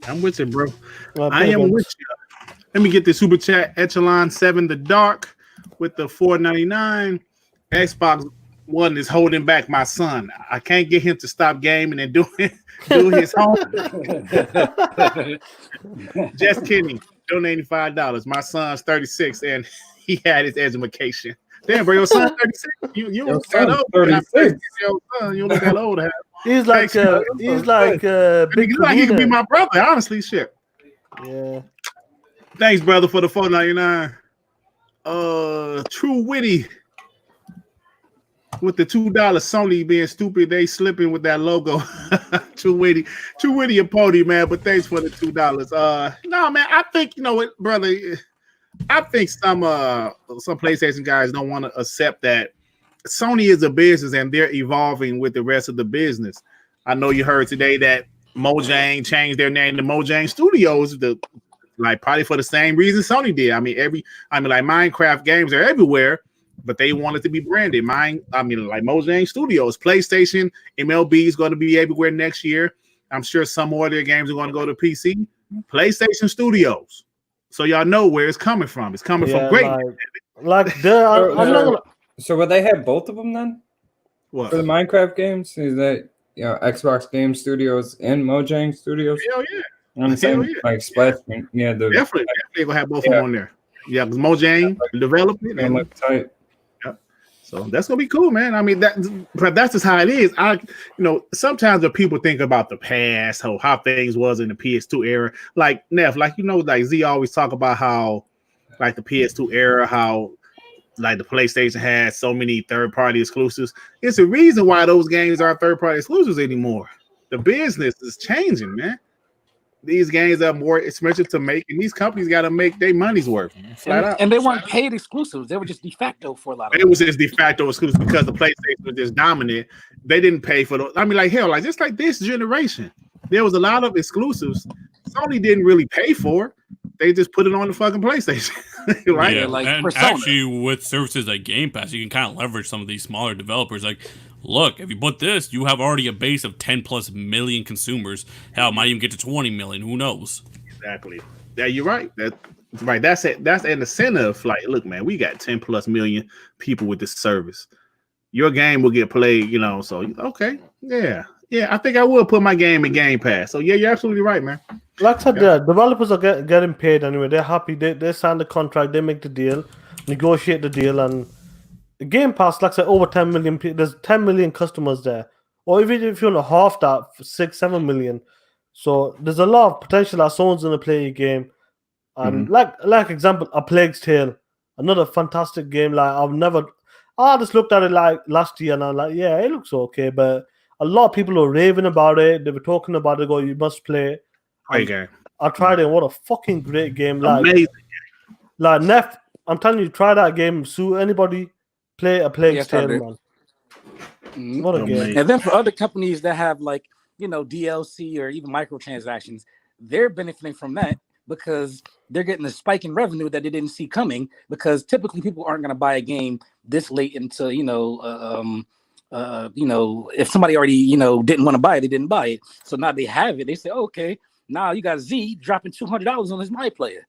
I'm with you, bro. I am with you. Let me get the super chat. Echelon 7 the Dark with the $4.99. Xbox One is holding back my son. I can't get him to stop gaming and do his homework. Just kidding. Donating $5. My son's 36 and he had his education. Damn, bro, your son 36. You don't look that old. 36. You don't look that old. He's like big. Like he could be my brother. Honestly, shit. Yeah. Thanks, brother, for the $4.99. True Witty with the $2. Sony being stupid, they slipping with that logo. True Witty a pony, man. But thanks for the $2. No, man, I think you know what, brother. I think some PlayStation guys don't want to accept that Sony is a business and they're evolving with the rest of the business. I know you heard today that Mojang changed their name to Mojang Studios, probably for the same reason Sony did. Like Minecraft games are everywhere, but they wanted to be branded. Like Mojang Studios, PlayStation, MLB is going to be everywhere next year. I'm sure some more of their games are going to go to PC. PlayStation Studios. So y'all know where it's coming from. It's coming from great. So would they have both of them then? What? For the Minecraft games? Is that Xbox Game Studios and Mojang Studios? Hell yeah. I'm saying like Splash. Yeah, definitely gonna have both of them on there. Yeah, because Mojang developed it. And look tight. So that's gonna be cool, man. I mean, that's just how it is. Sometimes when people think about the past, how things was in the PS2 era, like Neff, like Z always talk about how, like the PS2 era, how like the PlayStation had so many third-party exclusives. It's a reason why those games aren't third-party exclusives anymore. The business is changing, man. These games are more expensive to make, and these companies got to make their money's worth. And they weren't paid exclusives; they were just de facto for a lot of. It was just de facto exclusive because the PlayStation was just dominant. They didn't pay for those. I mean, just like this generation, there was a lot of exclusives. Sony didn't really pay for. They just put it on the fucking PlayStation, right? Yeah, and actually, with services like Game Pass, you can kind of leverage some of these smaller developers. Like, look, if you put this, you have already a base of 10+ million consumers. Hell, might even get to 20 million. Who knows? Exactly. Yeah, you're right. That's right. That's it. That's an incentive. Like, look, man, we got 10+ million people with this service. Your game will get played, So okay, yeah. I think I will put my game in Game Pass. So yeah, you're absolutely right, man. Like I said, the developers are getting paid anyway. They're happy. They sign the contract. They make the deal, negotiate the deal, and Game Pass, like I said, over 10 million. There's 10 million customers there, or even if you want to half that, 6-7 million. So there's a lot of potential that someone's gonna play your game. And like example, A Plague's Tale, another fantastic game. I just looked at it like last year, and I'm like, yeah, it looks okay, but a lot of people are raving about it. They were talking about it. You must play. Great game. I tried it. What a fucking great game! Amazing. Like Neff, I'm telling you, try that game. Sue anybody play A Plague's Tale, man. What a game. And then for other companies that have like, DLC or even microtransactions, they're benefiting from that because they're getting a spike in revenue that they didn't see coming, because typically people aren't going to buy a game this late into, if somebody already, didn't want to buy it, they didn't buy it. So now they have it. They say, okay, now you got Z dropping $200 on his My Player.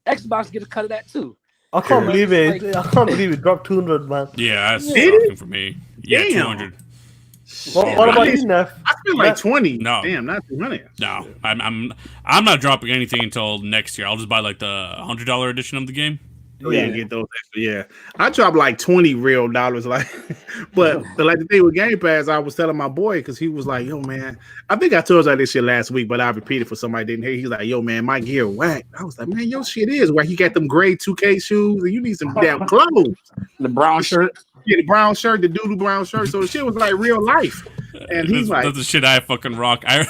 Xbox get a cut of that too. I can't believe it. I can't believe it dropped 200, man. Yeah, that's shocking for me. Yeah, 200. What about you, Neff? I feel like 20. No. Damn, not 200. No, I'm not dropping anything until next year. I'll just buy like the $100 edition of the game. Oh, yeah, get those extra. Yeah, I dropped like 20 real dollars. Like, but like the thing with Game Pass, I was telling my boy because he was like, "Yo, man," I think I told you this shit last week, but I repeated for somebody didn't hear. He's like, "Yo, man, my gear whack." I was like, "Man, your shit is whack. You got them gray 2K shoes, and you need some damn clothes." The brown shirt. Yeah, the brown shirt, the doodle brown shirt. So the shit was like real life. And he's like, "That's the shit I fucking rock." I'm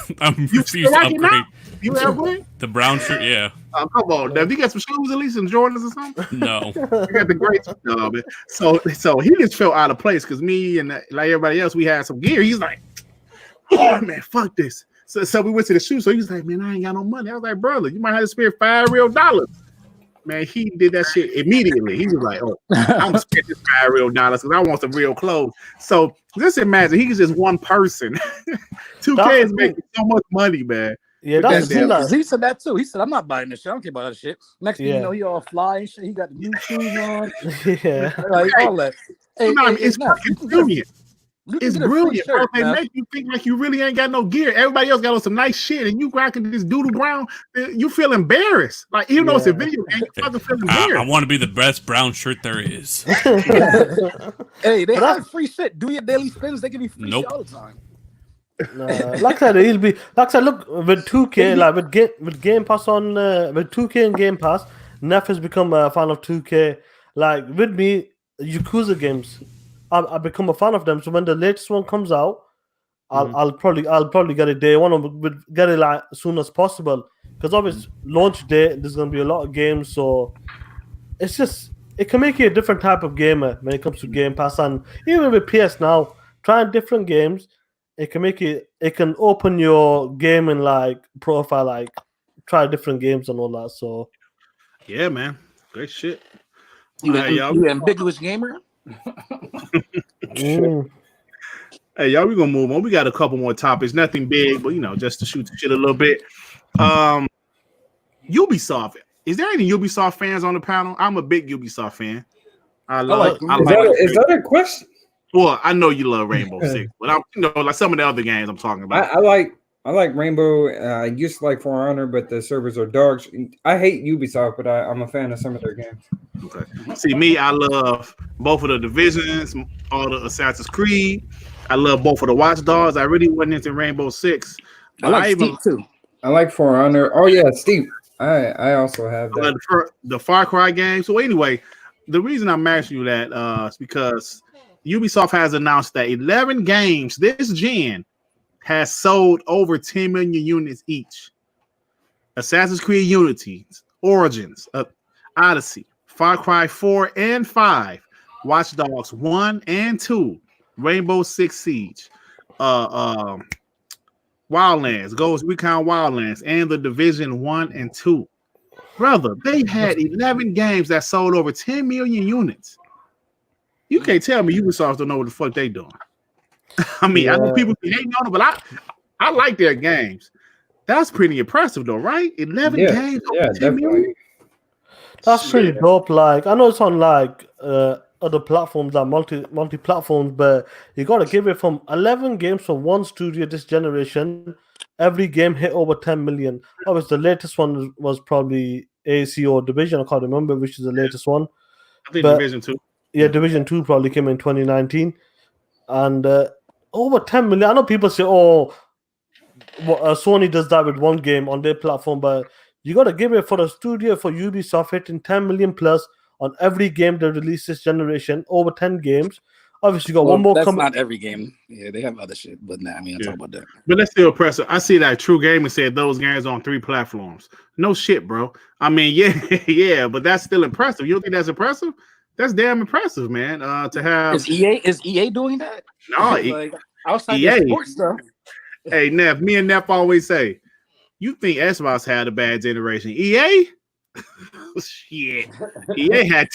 you refused to upgrade. You ever? The brown shirt, yeah. Come on, have you got some shoes at least, some Jordans or something? No. You got the great man. So he just felt out of place because me and like everybody else, we had some gear. He's like, "Oh man, fuck this." So we went to the shoe. So he was like, "Man, I ain't got no money." I was like, "Brother, you might have to spend $5 real." Man, he did that shit immediately. He was like, "Oh, I'm gonna spend this $5 real because I want some real clothes." So just imagine he's just one person. 2K is making so much money, man. Yeah, that's he said that too. He said, "I'm not buying this shit. I don't care about that shit." Next thing you know, he all fly and shit. He got the new shoes on. Yeah, like all that. It's brilliant. It's brilliant. Shirt, they make you think like you really ain't got no gear. Everybody else got on some nice shit, and you rocking this doodle brown. You feel embarrassed. Like even though it's a video game, you fucking feel embarrassed. I want to be the best brown shirt there is. Hey, they have free shit. Do your daily spins. They give you free shit all the time. Like I said, he'll be like I said. Look, with 2K, like with Game Pass on with 2K and Game Pass, Neff has become a fan of 2K. Like with me, Yakuza games, I become a fan of them. So when the latest one comes out, I'll probably get it day one, or get it like as soon as possible. Because obviously launch day, there's gonna be a lot of games, so it's just it can make you a different type of gamer when it comes to Game Pass, and even with PS now, trying different games. It can open your gaming like profile, like try different games and all that. So yeah, man, great shit. You ambiguous gamer. Hey, y'all, we're gonna move on. We got a couple more topics, nothing big, but just to shoot the shit a little bit. Ubisoft. Is there any Ubisoft fans on the panel? I'm a big Ubisoft fan. Is that a question? Well, I know you love Rainbow Six, but I'm like some of the other games I'm talking about. I like Rainbow. I used to like For Honor, but the servers are dark. I hate Ubisoft, but I'm a fan of some of their games. Okay. See, me, I love both of the Divisions, all the Assassin's Creed. I love both of the Watch Dogs. I really wasn't into Rainbow Six. I like Steep too. I like For Honor. Oh yeah, Steep. I also have that. I like the Far Cry game. So anyway, the reason I'm asking you that is because Ubisoft has announced that 11 games this gen has sold over 10 million units each. Assassin's Creed Unity, Origins, Odyssey, Far Cry 4 and 5, Watch Dogs 1 and 2, Rainbow Six Siege, Wildlands, Ghost Recon Wildlands, and The Division 1 and 2. Brother, they had 11 games that sold over 10 million units. You can't tell me Ubisoft don't know what the fuck they doing. I mean, I know people be hating on them, but I like their games. That's pretty impressive, though, right? 11 games. Yeah, definitely. That's pretty dope. Like I know it's on like other platforms, like multi platforms, but you gotta give it from 11 games from one studio this generation. Every game hit over 10 million. Obviously, the latest one was probably AC or Division. I can't remember which is the latest one. I think Division 2. Yeah, Division 2 probably came in 2019. And over 10 million. I know people say, Sony does that with one game on their platform, but you got to give it for the studio, for Ubisoft, hitting 10 million plus on every game they release this generation, over 10 games. Obviously, you got one more coming. That's not every game. Yeah, they have other shit, but I'm talking about that. But that's still impressive. I see that True Gaming said those games on 3 platforms. No shit, bro. I mean, yeah, but that's still impressive. You don't think that's impressive? That's damn impressive, man. To have Is EA doing that? no Like outside EA. the sports stuff. Hey, Neff, me and Neff always say, you think Xbox had a bad generation. EA? Shit. EA had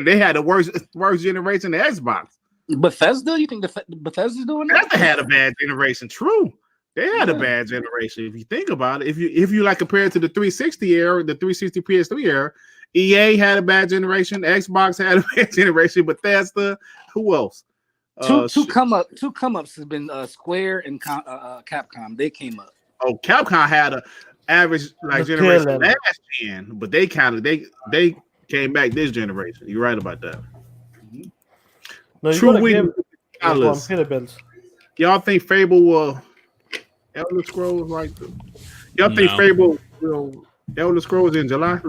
they had the worst generation of Xbox. Bethesda? You think Bethesda's doing that? Bethesda had a bad generation. True. They had a bad generation. If you think about it, if you like compare it to the 360 era, the 360 PS3 era, EA had a bad generation, Xbox had a bad generation, Bethesda, who else? Two come ups has been Square and Capcom. They came up. Oh, Capcom had a average generation last gen, but they came back this generation. You're right about that. No, True win. Y'all think Fable will Elder Scrolls like? Y'all think Fable will Elder Scrolls in July?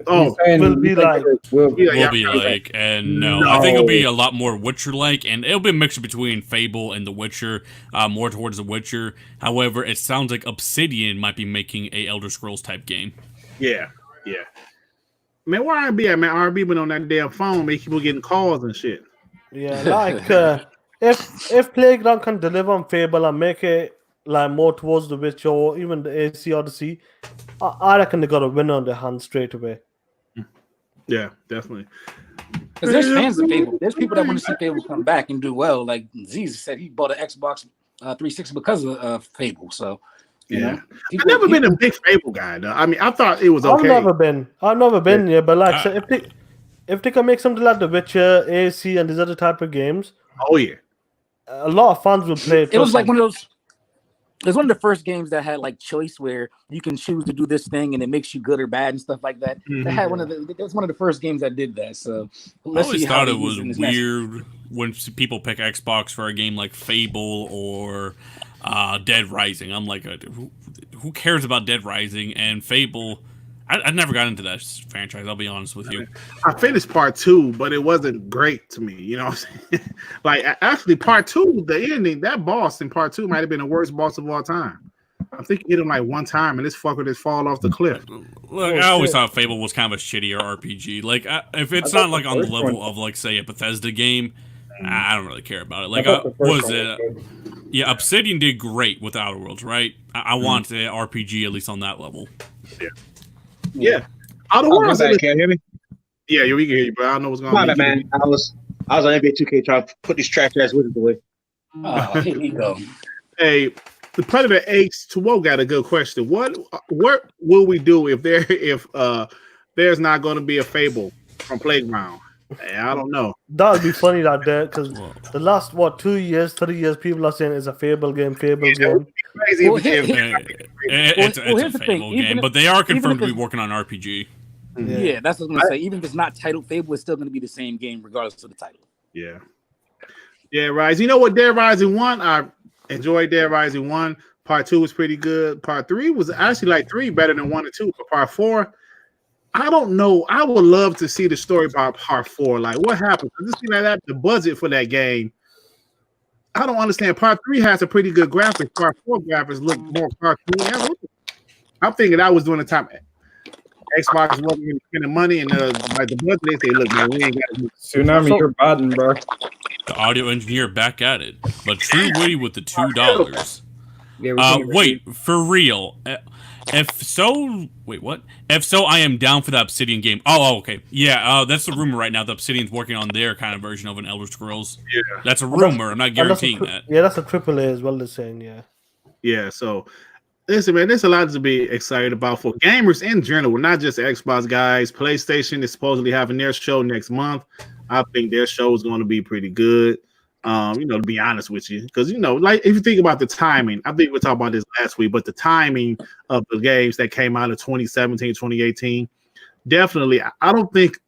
Oh, will be like, and no, I think it'll be a lot more Witcher-like, and it'll be a mixture between Fable and The Witcher, more towards The Witcher. However, it sounds like Obsidian might be making a Elder Scrolls type game. Yeah. Man, where R&B at, man? R&B been on that damn phone, make people getting calls and shit. Yeah, like if Playground can deliver on Fable and make it like more towards The Witcher or even the AC Odyssey, I reckon they got a winner on their hands straight away. Yeah, definitely. Because there's fans of Fable. There's people that want to see Fable come back and do well. Like Z's said, he bought an Xbox 360 because of Fable. So, you know, I've never been a big Fable guy, though. I mean, I thought it was okay. I've never been, yeah, but like, so if they can make something like The Witcher, AC, and these other type of games, oh yeah, a lot of fans will play it. It was like one of those. It was one of the first games that had like choice where you can choose to do this thing and it makes you good or bad and stuff like that. They had it was one of the first games that did that. So I always thought it was weird when people pick Xbox for a game like Fable or Dead Rising. I'm like, who cares about Dead Rising and Fable? I never got into that franchise. I'll be honest with you. I finished part 2, but it wasn't great to me. You know what I'm saying? Like, actually, part 2, the ending, that boss in part 2 might have been the worst boss of all time. I think you hit him like one time, and this fucker just fall off the cliff. Look, I always thought Fable was kind of a shittier RPG. Like, if it's not like on the level of like, say, a Bethesda game, I don't really care about it. Like, was it? Yeah, Obsidian did great with Outer Worlds, right? I want the RPG at least on that level. Yeah. Outer Worlds. Can you hear me? Yeah, we can hear you, but I don't know what's going on. Man, I was on NBA 2K trying to put these trash ass wizards away. Oh, here we go. Hey, the Predator H2O got a good question. What will we do if there's not going to be a Fable from Playground? Hey, I don't know. That would be funny that day because the last 2 years, 3 years, people are saying it's a Fable game. Crazy it's a Fable game, but they are confirmed to be working on RPG. Yeah, that's what I'm gonna say. Even if it's not titled Fable, it's still gonna be the same game regardless of the title. Yeah, Rise. You know what? Dead Rising 1, I enjoyed Dead Rising 1. Part 2 was pretty good. Part 3 was actually like 3 better than 1 and 2. But part 4, I don't know. I would love to see the story about part 4. Like, what happened? I just see like the budget for that game. I don't understand. Part 3 has a pretty good graphics. Part 4 graphics look more cartoony. I'm thinking I was doing the time Xbox wasn't even spending money, and like the budget, they say, "Look, man, we ain't got to do." Tsunami, you're botting, bro. The audio engineer back at it, but True Witty with the $2. Wait, for real. If so, wait, what? If so, I am down for the Obsidian game. Oh, okay. Yeah, that's the rumor right now. The Obsidian's working on their kind of version of an Elder Scrolls. Yeah. That's a rumor. I'm not guaranteeing that. Yeah, that's a AAA as well, they're saying, yeah. Yeah, so, listen, man, there's a lot to be excited about for gamers in general, not just Xbox guys. PlayStation is supposedly having their show next month. I think their show is going to be pretty good. To be honest with you, because like if you think about the timing, I think we talked about this last week, but the timing of the games that came out of 2017, 2018, definitely, I don't think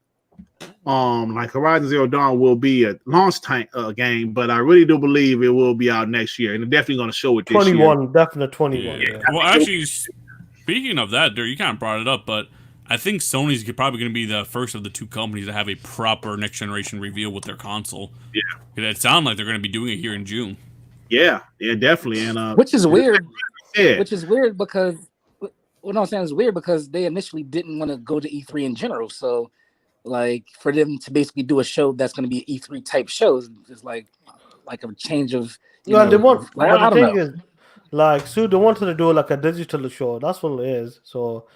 like Horizon Zero Dawn will be a launch time game, but I really do believe it will be out next year, and they're definitely going to show it this 21, year. Definitely 21. Yeah. Well, actually, speaking of that, Dirk, you kind of brought it up, but I think Sony's probably going to be the first of the two companies to have a proper next generation reveal with their console. Yeah, it sounds like they're going to be doing it here in June. Yeah, definitely. And which is weird. Yeah. Which is weird because what I'm saying is weird because they initially didn't want to go to E3 in general. So like for them to basically do a show that's going to be an E3 type shows is like a change of. They want. Like, But I the don't thing know. is, like, Sue, they wanted to do like a digital show. That's what it is. So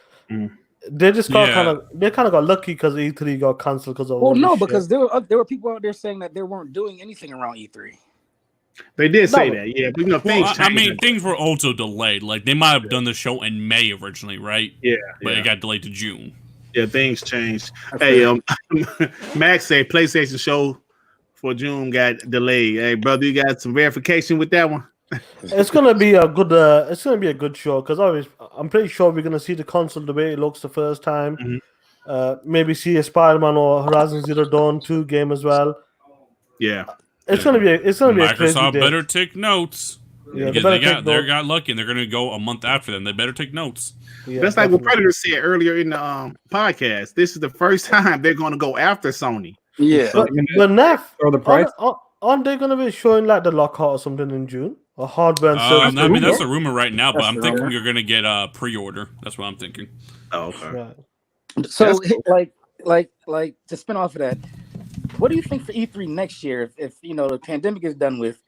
they just got Yeah. they kind of got lucky because E3 got cancelled because of Well, all no, this because shit. there were people out there saying that they weren't doing anything around E3. They did say No, that, yeah. But Well, things I changed. mean, things were also delayed. Like they might have done the show in May originally, right? Yeah, But it got delayed to June. Yeah, things changed. Hey, Max said PlayStation show for June got delayed. Hey, brother, you got some verification with that one? it's gonna be a good. It's gonna be a good show because I'm pretty sure we're gonna see the console the way it looks the first time. Maybe see a Spider-Man or Horizon Zero Dawn 2 game as well. Yeah, it's gonna be a crazy Microsoft day. better take notes. Yeah, because they got lucky and they're gonna go a month after them. They better take notes. Yeah, that's like what Predator said earlier in the podcast. This is the first time they're going to go after Sony. Yeah, but Neff, Or the price. aren't they going to be showing like the lockout or something in June? Or hardware and service? I mean, that's a rumor right now, but That's I'm the thinking rumor. you're gonna get a pre-order. That's what I'm thinking. Oh, okay. Right. So like to spin off of that, what do you think for E3 next year? If the pandemic is done with,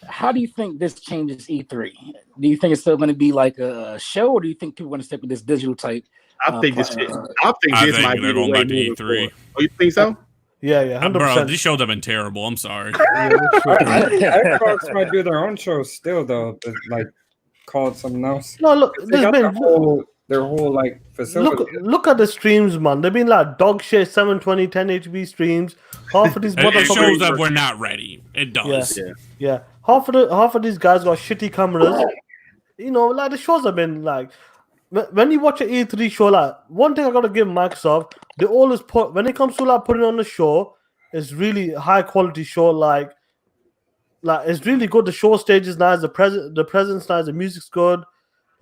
how do you think this changes E3? Do you think it's still going to be like a show, or do you think people are going to stick with this digital type? I think this might be they're the going way back to moving E3. forward. Oh, you think so? Yeah, 100%. Bro, these shows have been terrible. I'm sorry. Xbox might do their own shows still, though. But, like, call it something else. No, look, They got their whole like facility. Look at the streams, man. They've been like dog shit 720, 1080p streams. Half of these It shows motherfuckers. that we're not ready. It does. Yeah. Half of these guys got shitty cameras. Like the shows have been like. When you watch an E3 show, like one thing I gotta give Microsoft, they always put when it comes to like putting on the show, it's really high quality show. Like it's really good. The show stage is nice. The presence nice. The music's good.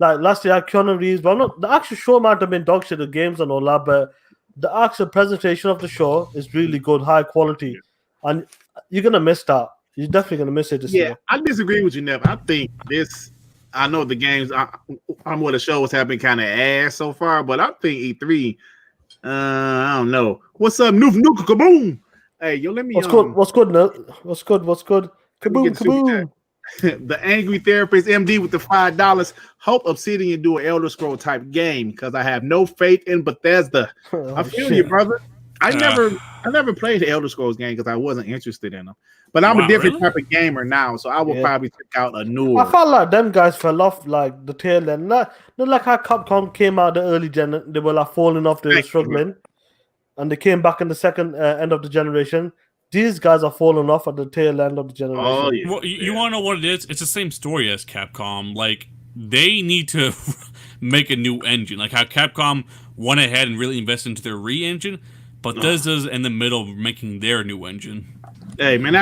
Like last year, I had Keanu Reeves, but the actual show might have been dog shit. The games and all that, but the actual presentation of the show is really good, high quality, and you're gonna miss that. You're definitely gonna miss it this year. I disagree with you, Nev. I think this. I know the games. I'm what the shows have been kind of ass so far, but I think E3. I don't know. What's up, Nuke Kaboom? Hey, yo, let me. What's good? What's good? Kaboom, kaboom. The Angry Therapist MD with the $5. Hope Obsidian do an Elder Scroll type game because I have no faith in Bethesda. I feel you, brother. I never played the Elder Scrolls game because I wasn't interested in them. But I'm a different type of gamer now, so I will probably check out a new one. I felt like them guys fell off like the tail end. Not like how Capcom came out the early gen, they were like falling off, they were struggling, and they came back in the second end of the generation. These guys are falling off at the tail end of the generation. Oh, yeah. Well, you want to know what it is? It's the same story as Capcom. Like, they need to make a new engine. Like how Capcom went ahead and really invested into their re-engine, but Bethesda's in the middle of making their new engine. Hey, man,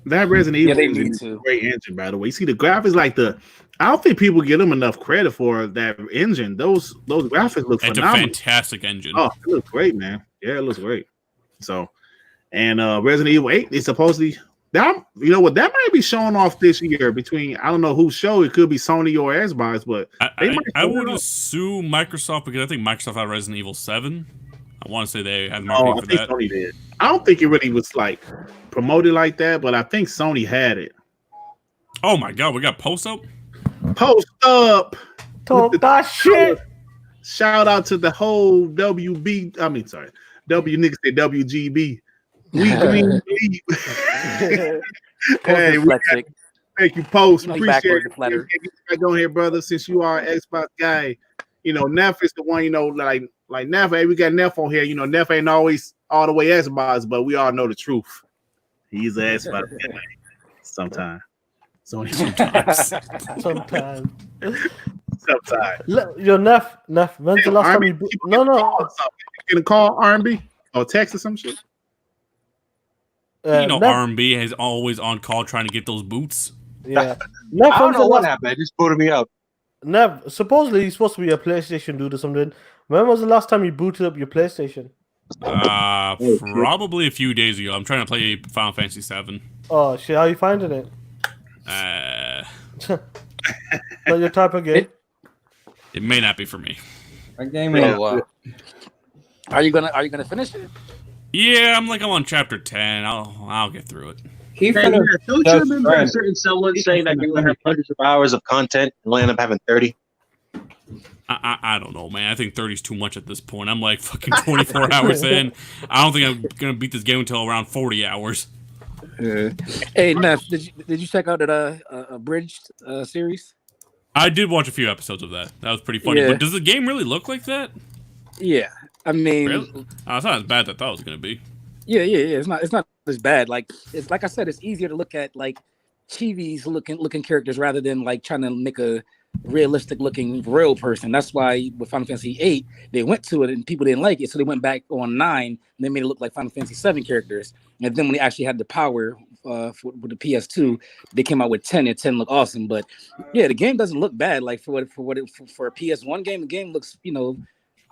that Resident Evil is a great engine, by the way. You see the graphics, I don't think people give them enough credit for that engine. Those graphics look phenomenal. It's a fantastic engine. Oh, it looks great, man. Yeah, it looks great. So, and Resident Evil 8 is supposedly that might be showing off this year between I don't know whose show. It could be Sony or Xbox, but I would assume Microsoft because I think Microsoft had Resident Evil 7. I want to say they had marketing for that. Sony did. I don't think it really was like promoted like that, but I think Sony had it. Oh my god, we got Post Up. Post up. Talk that shit. Shout out to the whole WB. I mean, sorry, W niggas say WGB. Hey, thank you, Post. Appreciate it. Get on here, brother. Since you are an Xbox guy, Neff is the one. Like Neff. Hey, we got Neff on here. Neff ain't always all the way Xbox, but we all know the truth. He's an Xbox guy. Sometimes. Sometimes. Yo, Neff. When's the last time you? No. You gonna call R&B or text or some shit? R&B is always on call trying to get those boots. Yeah. Neff, I don't know what happened. It just booted me up. Nev, supposedly he's supposed to be a PlayStation dude or something. When was the last time you booted up your PlayStation? Probably a few days ago. I'm trying to play Final Fantasy 7. Oh shit! How you finding it? Not your type of game. It may not be for me. A game. Are you gonna finish it? Yeah, I'm on chapter 10. I'll get through it. Don't you remember a certain someone saying that you're going to have hundreds of hours of content and we'll end up having 30? I don't know, man. I think 30 is too much at this point. I'm fucking 24 hours in. I don't think I'm going to beat this game until around 40 hours. Hey, Neff, did you check out that abridged series? I did watch a few episodes of that. That was pretty funny. Yeah. But does the game really look like that? Yeah, I mean, really? It's not as bad as I thought it was going to be. Yeah. It's not as bad. It's like I said, it's easier to look at Chibi's looking characters rather than trying to make a realistic looking real person. That's why with Final Fantasy VIII they went to it and people didn't like it, so they went back on 9 and they made it look like Final Fantasy VII characters. And then when they actually had the power with the PS2, they came out with 10 and 10 looked awesome. But yeah, the game doesn't look bad. For a PS1 game, the game looks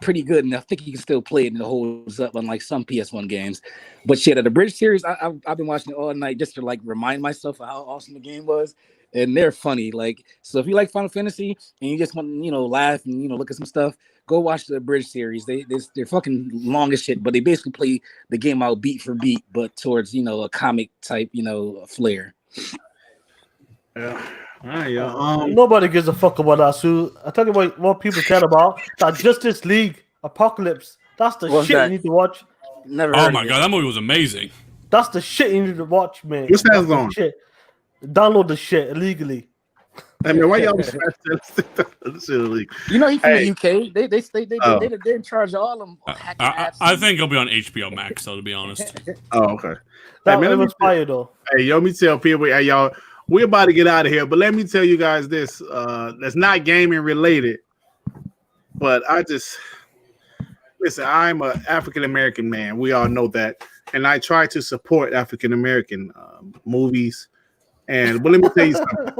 pretty good, and I think you can still play it and it holds up, unlike some PS1 games. But shit, at the Bridge series, I've been watching it all night just to remind myself of how awesome the game was, and they're funny. So if you like Final Fantasy and you just want laugh and look at some stuff, go watch the Bridge series. They're fucking long as shit, but they basically play the game out beat for beat, but towards a comic type flair. Yeah. Nobody gives a fuck about that suit. I tell you what people care about. That Justice League Apocalypse. That's the shit you need to watch. Never. Oh my god, that movie was amazing. That's the shit you need to watch, man. What's that on? Shit. Download the shit illegally. I mean, why y'all this shit illegal? He's from the UK. They in charge of all them. I think it'll be on HBO Max, though, to be honest. Oh, okay. That was fire though. Hey, let me tell people, hey, y'all, we're about to get out of here, but let me tell you guys this. That's not gaming related, but listen, I'm an African American man. We all know that. And I try to support African American movies. But let me tell you something.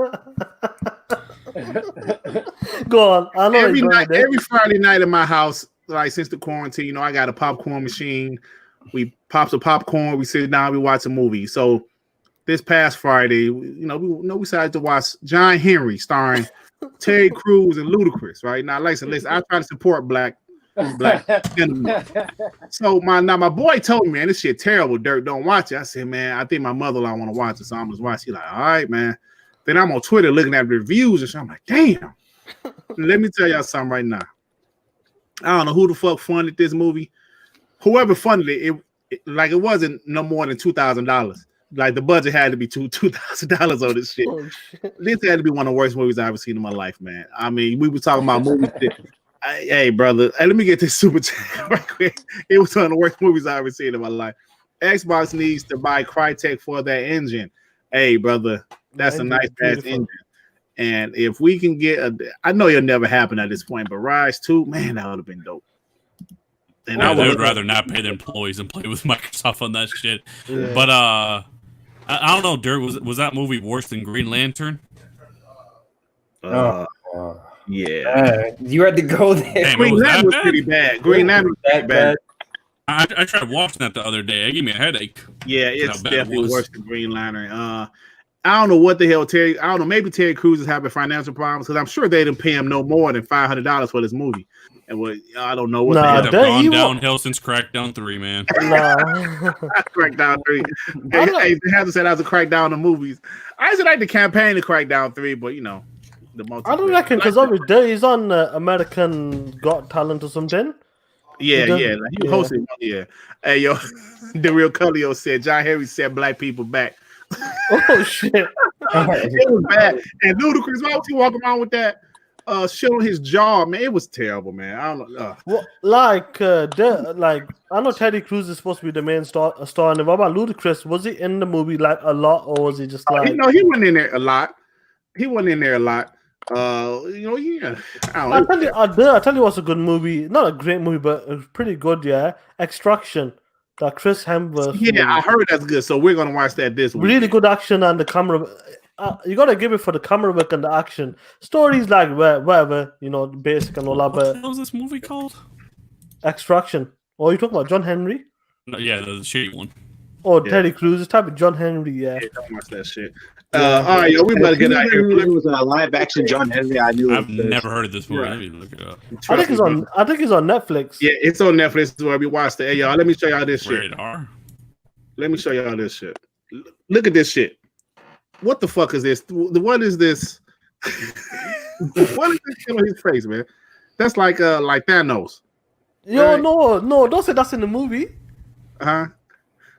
Go on. I know every Friday night in my house, since the quarantine, I got a popcorn machine. We pop some popcorn, we sit down, we watch a movie. So this past Friday, we decided to watch John Henry starring Terry Crews and Ludacris, right? Now, listen, I try to support black gentlemen. So my boy told me, man, this shit terrible, Dirk, don't watch it. I said, man, I think my mother-in-law want to watch it, so I'm just watching. He's like, all right, man. Then I'm on Twitter looking at reviews and shit. I'm like, damn. Let me tell y'all something right now. I don't know who the fuck funded this movie. Whoever funded it wasn't no more than $2,000. The budget had to be $2,000 on this shit. Oh, shit. This had to be one of the worst movies I've ever seen in my life, man. I mean, we were talking about movies. Hey, brother. Hey, let me get this super chat right quick. It was one of the worst movies I've ever seen in my life. Xbox needs to buy Crytek for that engine. Hey, brother, that's a nice ass engine. And if we can get I know it'll never happen at this point, but Rise 2, man, that would have been dope. And I would rather not pay their employees and play with Microsoft on that shit. Yeah. But I don't know, Dirk, was that movie worse than Green Lantern? Yeah. You had to go there. Damn, Green Lantern was pretty bad. Green Lantern was pretty bad. I tried watching that the other day. It gave me a headache. Yeah, it's definitely worse than Green Lantern. I don't know what the hell Terry. I don't know. Maybe Terry Crews is having financial problems because I'm sure they didn't pay him no more than $500 for this movie. And I don't know what they've gone downhill since Crackdown 3, man. Crackdown 3. Hey, they have to say that was a Crackdown in movies. I used to like the campaign to Crackdown 3, but I don't reckon because obviously he's on American Got Talent or something. Yeah. He hosted. Yeah. Hey, yo, the real Cullio said John Henry said black people back. Oh shit! It was bad. And Ludacris, why was he walking around with that shit on his jaw, man? It was terrible, man. I don't know. Well, I know Teddy Cruz is supposed to be the main star. And what about Ludacris? Was he in the movie a lot, or was he just he wasn't in there a lot. He wasn't in there a lot. Yeah. I'll tell you what's a good movie. Not a great movie, but it's pretty good. Yeah, Extraction. That Chris Hemsworth. Yeah, movie. I heard that's good. So we're gonna watch that this week. Really good action and the camera. You gotta give it for the camera work and the action. Stories whatever, basic and all that. But what was this movie called? Extraction. Oh, you talking about John Henry? No, yeah, the shitty one. Oh, yeah. Teddy Cruz. Type of John Henry. Yeah. Don't watch that shit. All right, yo, we better get out here. It was a live action John Henry. I knew. I've never heard of this movie. Let me look it up. I think it's on. I think it's on Netflix. Yeah, it's on Netflix where we watched it. Hey, y'all, let me show y'all this shit. Radar. Let me show y'all this shit. Look at this shit. What the fuck is this? What is this? What is this shit on his face, man? That's like Thanos. Yo, right? no, don't say that's in the movie. Huh?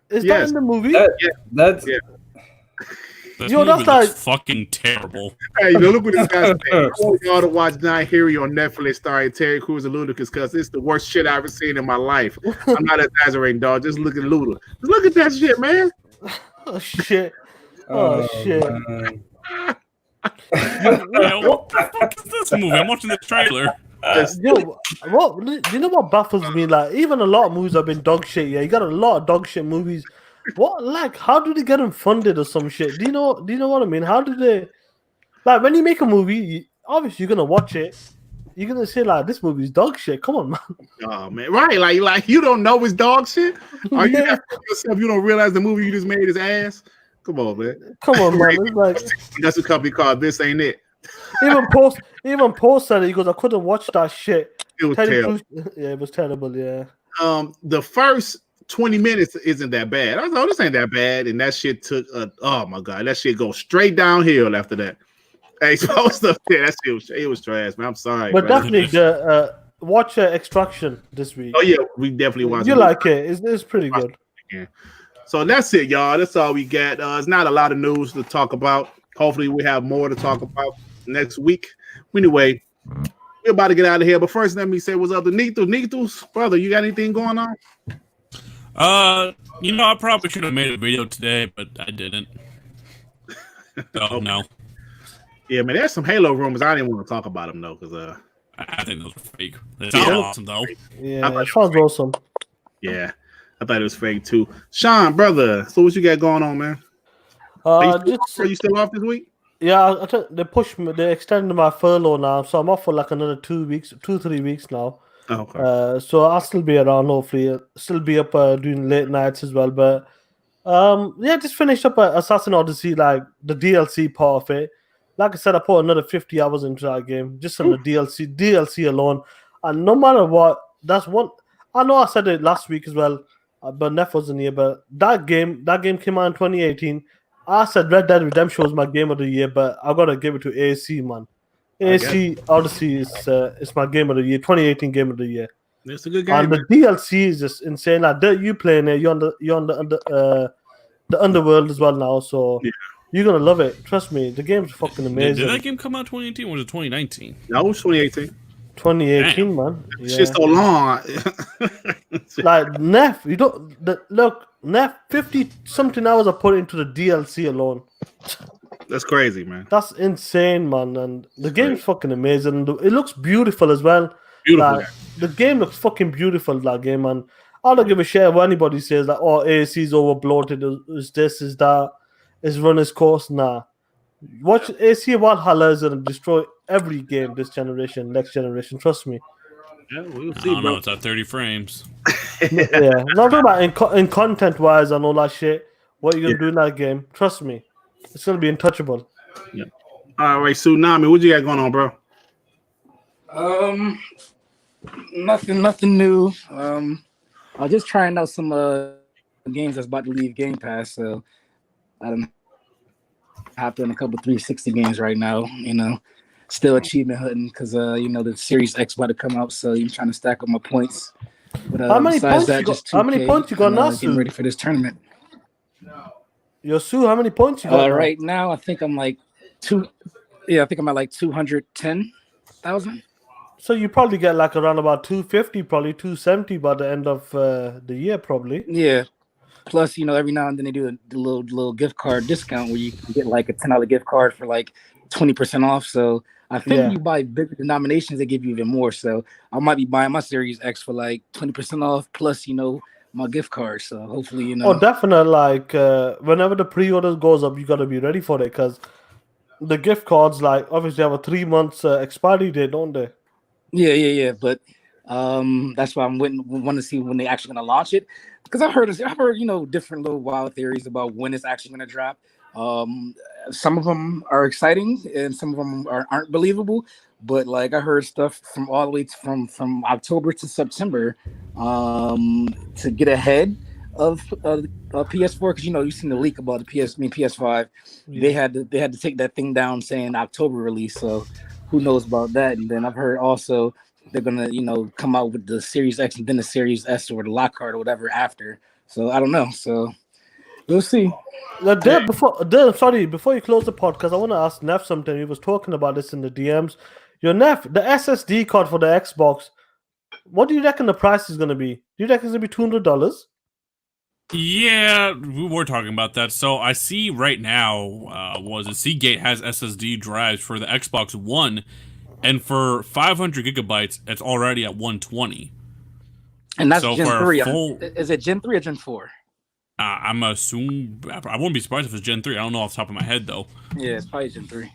Is that in the movie? That's This Yo, that's movie like looks fucking terrible. Hey, you know, look what this guy's saying. I want y'all to watch Night Fury on Netflix starring Terry Crews and Ludacris because it's the worst shit I've ever seen in my life. I'm not exaggerating, dog. Just look at Luda. Just look at that shit, man. Oh shit. Oh shit. Yeah, what the fuck is this movie? I'm watching the trailer. Yo, you know what baffles me? Like, even a lot of movies have been dog shit. Yeah, you got a lot of dog shit movies. What, like, how do they get them funded or some shit? Do you know what I mean? How do they, like, when you make a movie, obviously you're gonna watch it. You're gonna say like, this movie's dog shit. Come on, man. Oh man, right? Like you don't know it's dog shit. Are you yourself? You don't realize the movie you just made is ass. Come on, man. Come on, man. It's like that's a company called This Ain't It. Even Post said it. He goes, I couldn't watch that shit. It was terrible. Yeah, it was terrible. Yeah. The first 20 minutes isn't that bad. I was like, oh, this ain't that bad. And that shit took oh my god, that shit goes straight downhill after that. Hey, supposed to that shit it was trash, man. I'm sorry. But brother. definitely watch Extraction this week. Oh yeah, we definitely watch You like it. It's pretty good. Yeah. So that's it, y'all. That's all we got. It's not a lot of news to talk about. Hopefully we have more to talk about next week. Anyway, we're about to get out of here. But first, let me say what's up to Nito. Nito's brother, you got anything going on? You know, I probably should have made a video today, but I didn't. Oh no. Yeah, man, there's some Halo rumors. I didn't want to talk about them though, because I think those are fake. They sound awesome though. Yeah, it sounds awesome. Yeah, I thought it was fake too. Sean, brother, so what you got going on, man? Are you still off this week? Yeah, I think they pushed me. They extended my furlough now, so I'm off for like another 3 weeks now. Okay. So I'll still be around. Hopefully, still be up doing late nights as well. But yeah, just finished up Assassin's Odyssey, like the DLC part of it. Like I said, I put another 50 hours into that game, just on the DLC alone. And no matter what, that's one. I know I said it last week as well, but Neff wasn't here. But that game came out in 2018. I said Red Dead Redemption was my game of the year, but I gotta give it to AC, man. AC Odyssey is my game of the year, 2018 game of the year. It's a good game. And the DLC is just insane. Like you playing it, you're on the underworld as well now, so you're gonna love it. Trust me, the game's fucking amazing. Did that game come out 2018 or was it 2019? No, it was 2018. 2018, Damn. man. It's just so long. Like Neff, Neff, 50 something hours I put into the DLC alone. That's crazy, man. That's insane, man. And the game's fucking amazing. It looks beautiful as well. Beautiful. Like, the game looks fucking beautiful, that game, man. I don't give a shit what anybody says that, oh, AC's over bloated, is this, is that, is run its course. Nah. Watch AC Valhalla is gonna destroy every game this generation, next generation. Trust me. Yeah, we'll I see, don't bro. know. It's at 30 frames. Yeah, not talking about in content wise and all that shit. What you're gonna do in that game? Trust me, it's gonna be untouchable. Yeah. All right, Tsunami, what you got going on, bro? Nothing new. I was just trying out some games that's about to leave Game Pass, so I don't hopped in a couple 360 games right now. You know, still achievement hunting because you know the Series X about to come out, so I'm trying to stack up my points. But How many points you got? How many points you got now, getting Sue? ready for this tournament. Yo, Sue, how many points you got? Now? Right now, I think I'm like I think I'm at like 210,000. So you probably get like around about 250, probably 270 by the end of the year, probably. Yeah. Plus, you know, every now and then they do the little gift card discount where you can get like a $10 gift card for like 20% off. So I think when you buy bigger denominations, they give you even more. So I might be buying my Series X for like 20% off plus, you know, my gift card. So hopefully, you know. Oh, definitely. Like whenever the pre-order goes up, you got to be ready for it because the gift cards, like, obviously have a 3 months expiry date, don't they? Yeah. But that's why I'm want to see when they actually gonna launch it. because I've heard different little wild theories about when it's actually going to drop. Some of them are exciting and some of them aren't believable. But like I heard stuff from all the way from October to September to get ahead of PS4, because you've seen the leak about the PS5. Yeah. They had to take that thing down saying October release. So who knows about that? And then I've heard also they're gonna come out with the Series X and then the Series S or the Lockhart or whatever after. So I don't know. So we'll see. Before you close the podcast, I want to ask Neff something. He was talking about this in the DMs. Your Neff, the SSD card for the Xbox, what do you reckon the price is going to be? Do you reckon it's going to be $200? Yeah, we were talking about that. So I see right now, Seagate has SSD drives for the Xbox One, and for 500 gigabytes, it's already at $120. And that's so Gen for 3. Full, is it Gen 3 or Gen 4? I'm assuming, I wouldn't be surprised if it's Gen 3. I don't know off the top of my head, though. Yeah, it's probably Gen 3.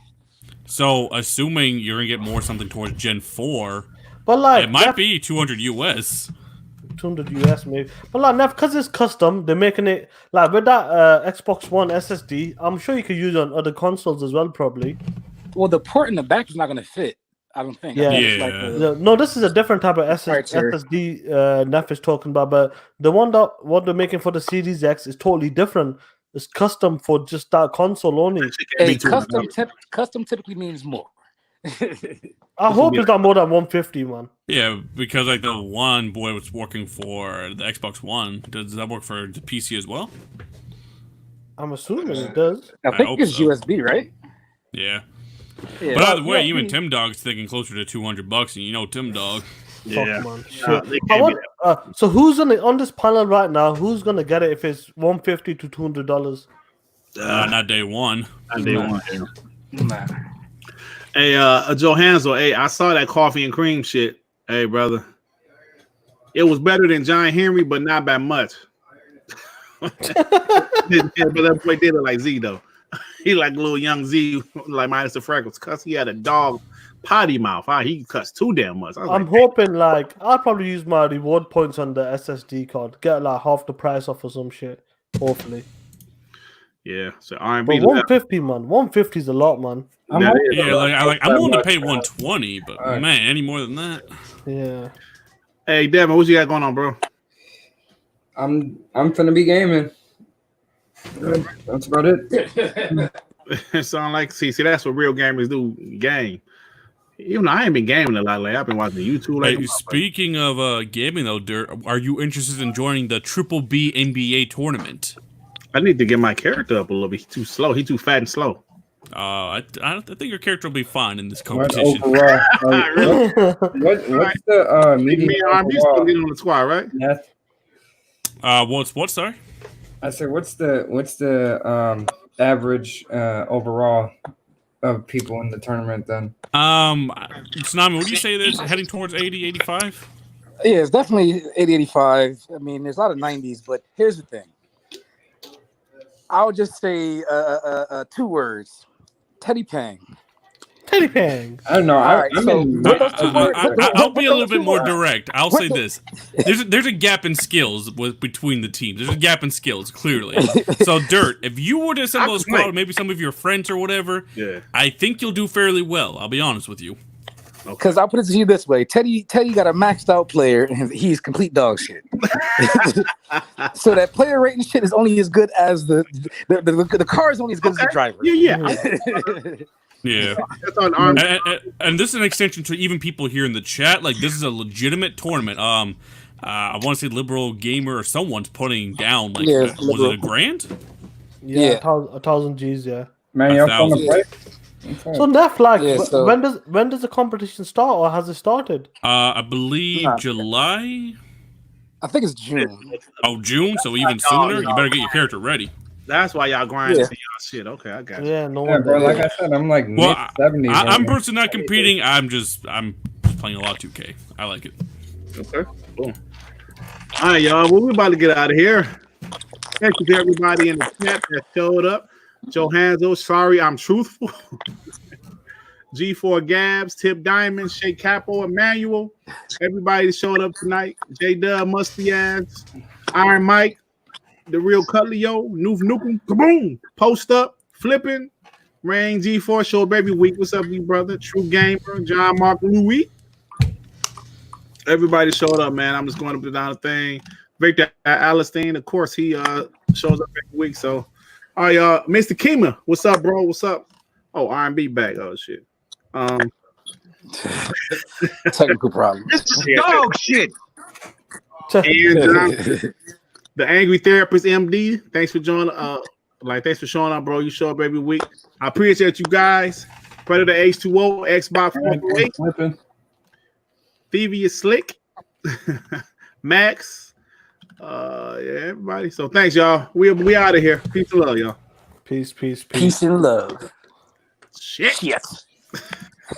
So, assuming you're going to get more something towards Gen 4, but like it might be 200 US. 200 US maybe. But like, because it's custom, they're making it, like with that Xbox One SSD, I'm sure you could use it on other consoles as well, probably. Well, the port in the back is not going to fit, I don't think. Yeah. No, this is a different type of SSD Neff is talking about, but the one what they're making for the Series X is totally different. It's custom for just that console only. Hey, custom typically means more. I hope it's not more than 150, man. Yeah, because like the one boy was working for the Xbox One. Does that work for the PC as well? I'm assuming it does. I think it's so. USB, right? Yeah. But either way, even Tim Dog's thinking closer to $200, and Tim Dog. Yeah. So who's on this panel right now? Who's gonna get it if it's $150 to $200? Not day one. Not day one. Nah. Hey, Joe Hansel. Hey, I saw that coffee and cream shit. Hey, brother, it was better than John Henry, but not by much. But that boy did it like Z though. He like little young Z, like minus the freckles, cause he had a dog potty mouth. He cuts too damn much. I'm hoping like I'll probably use my reward points on the SSD card, get like half the price off or some shit. Hopefully. Yeah. So R&B. But 150, man. 150 is a lot, man. I'm willing to pay 120, but man, any more than that. Yeah. Hey, Devin, what you got going on, bro? I'm finna be gaming. That's about it. It sound like see that's what real gamers do. Game. Even though I ain't been gaming a lot lately, I've been watching YouTube. Hey, speaking of gaming though, Dirt, are you interested in joining the BBB NBA tournament? I need to get my character up a little bit. He's too slow. He's too fat and slow. I think your character will be fine in this competition. What's the median overall? Still on the squad, right? Yes. What? Sorry. I said, what's the average overall of people in the tournament then? Tsunami, would you say there's heading towards 80, 85? Yeah, it's definitely 80, 85. I mean, there's a lot of 90s, but here's the thing. I would just say 2 words. Teddy Pang. Teddy Pang. I don't know. I'll be a little bit more direct. I'll say this: there's a gap in skills between the teams. There's a gap in skills, clearly. So, Dirt, if you were to assemble a squad, maybe some of your friends or whatever, I think you'll do fairly well. I'll be honest with you. Because I'll put it to you this way: Teddy got a maxed out player, and he's complete dog shit. So that player rating shit is only as good as the car is only as good as the driver. Yeah. And this is an extension to even people here in the chat. Like, this is a legitimate tournament. I want to say Liberal Gamer or someone's putting down like was it $1,000? Yeah, 1,000 G's. Yeah. Man, you're on the play. So Neff, like, when does the competition start, or has it started? I believe July. I think it's June. Oh, June. So even sooner. You better get your character ready. That's why y'all grinding y'all shit. Okay, I got you. Yeah, bro. Like I said, I'm like mid-70s. I'm personally not competing. I'm just playing a lot of 2K. I like it. Okay, cool. All right, y'all. Well, we're about to get out of here. Thank you to everybody in the chat that showed up. Joe Hanzo, sorry, I'm truthful. G4 Gabs, Tip Diamond, Shea Capo, Emmanuel. Everybody that showed up tonight. J Dub, Musty Ass. Iron Mike, the real Cutlio, Noof Nukem, kaboom, post up, flipping, Rain G4 Show Baby Week. What's up, you brother? True Gamer, John Mark Louis. Everybody showed up, man. I'm just going up and down the thing. Victor Alistine, of course, he shows up every week. So, all right, y'all. Mr. Kima, what's up, bro? What's up? Oh, R&B back. Oh, shit. Technical problem. This is dog shit. And the Angry Therapist MD, thanks for joining. Thanks for showing up, bro. You show up every week. I appreciate you guys. Predator H2O, Xbox 448, Thievius Slick, Max. Yeah, everybody. So thanks, y'all. We out of here. Peace and love, y'all. Peace. Peace and love. Shit. Yes.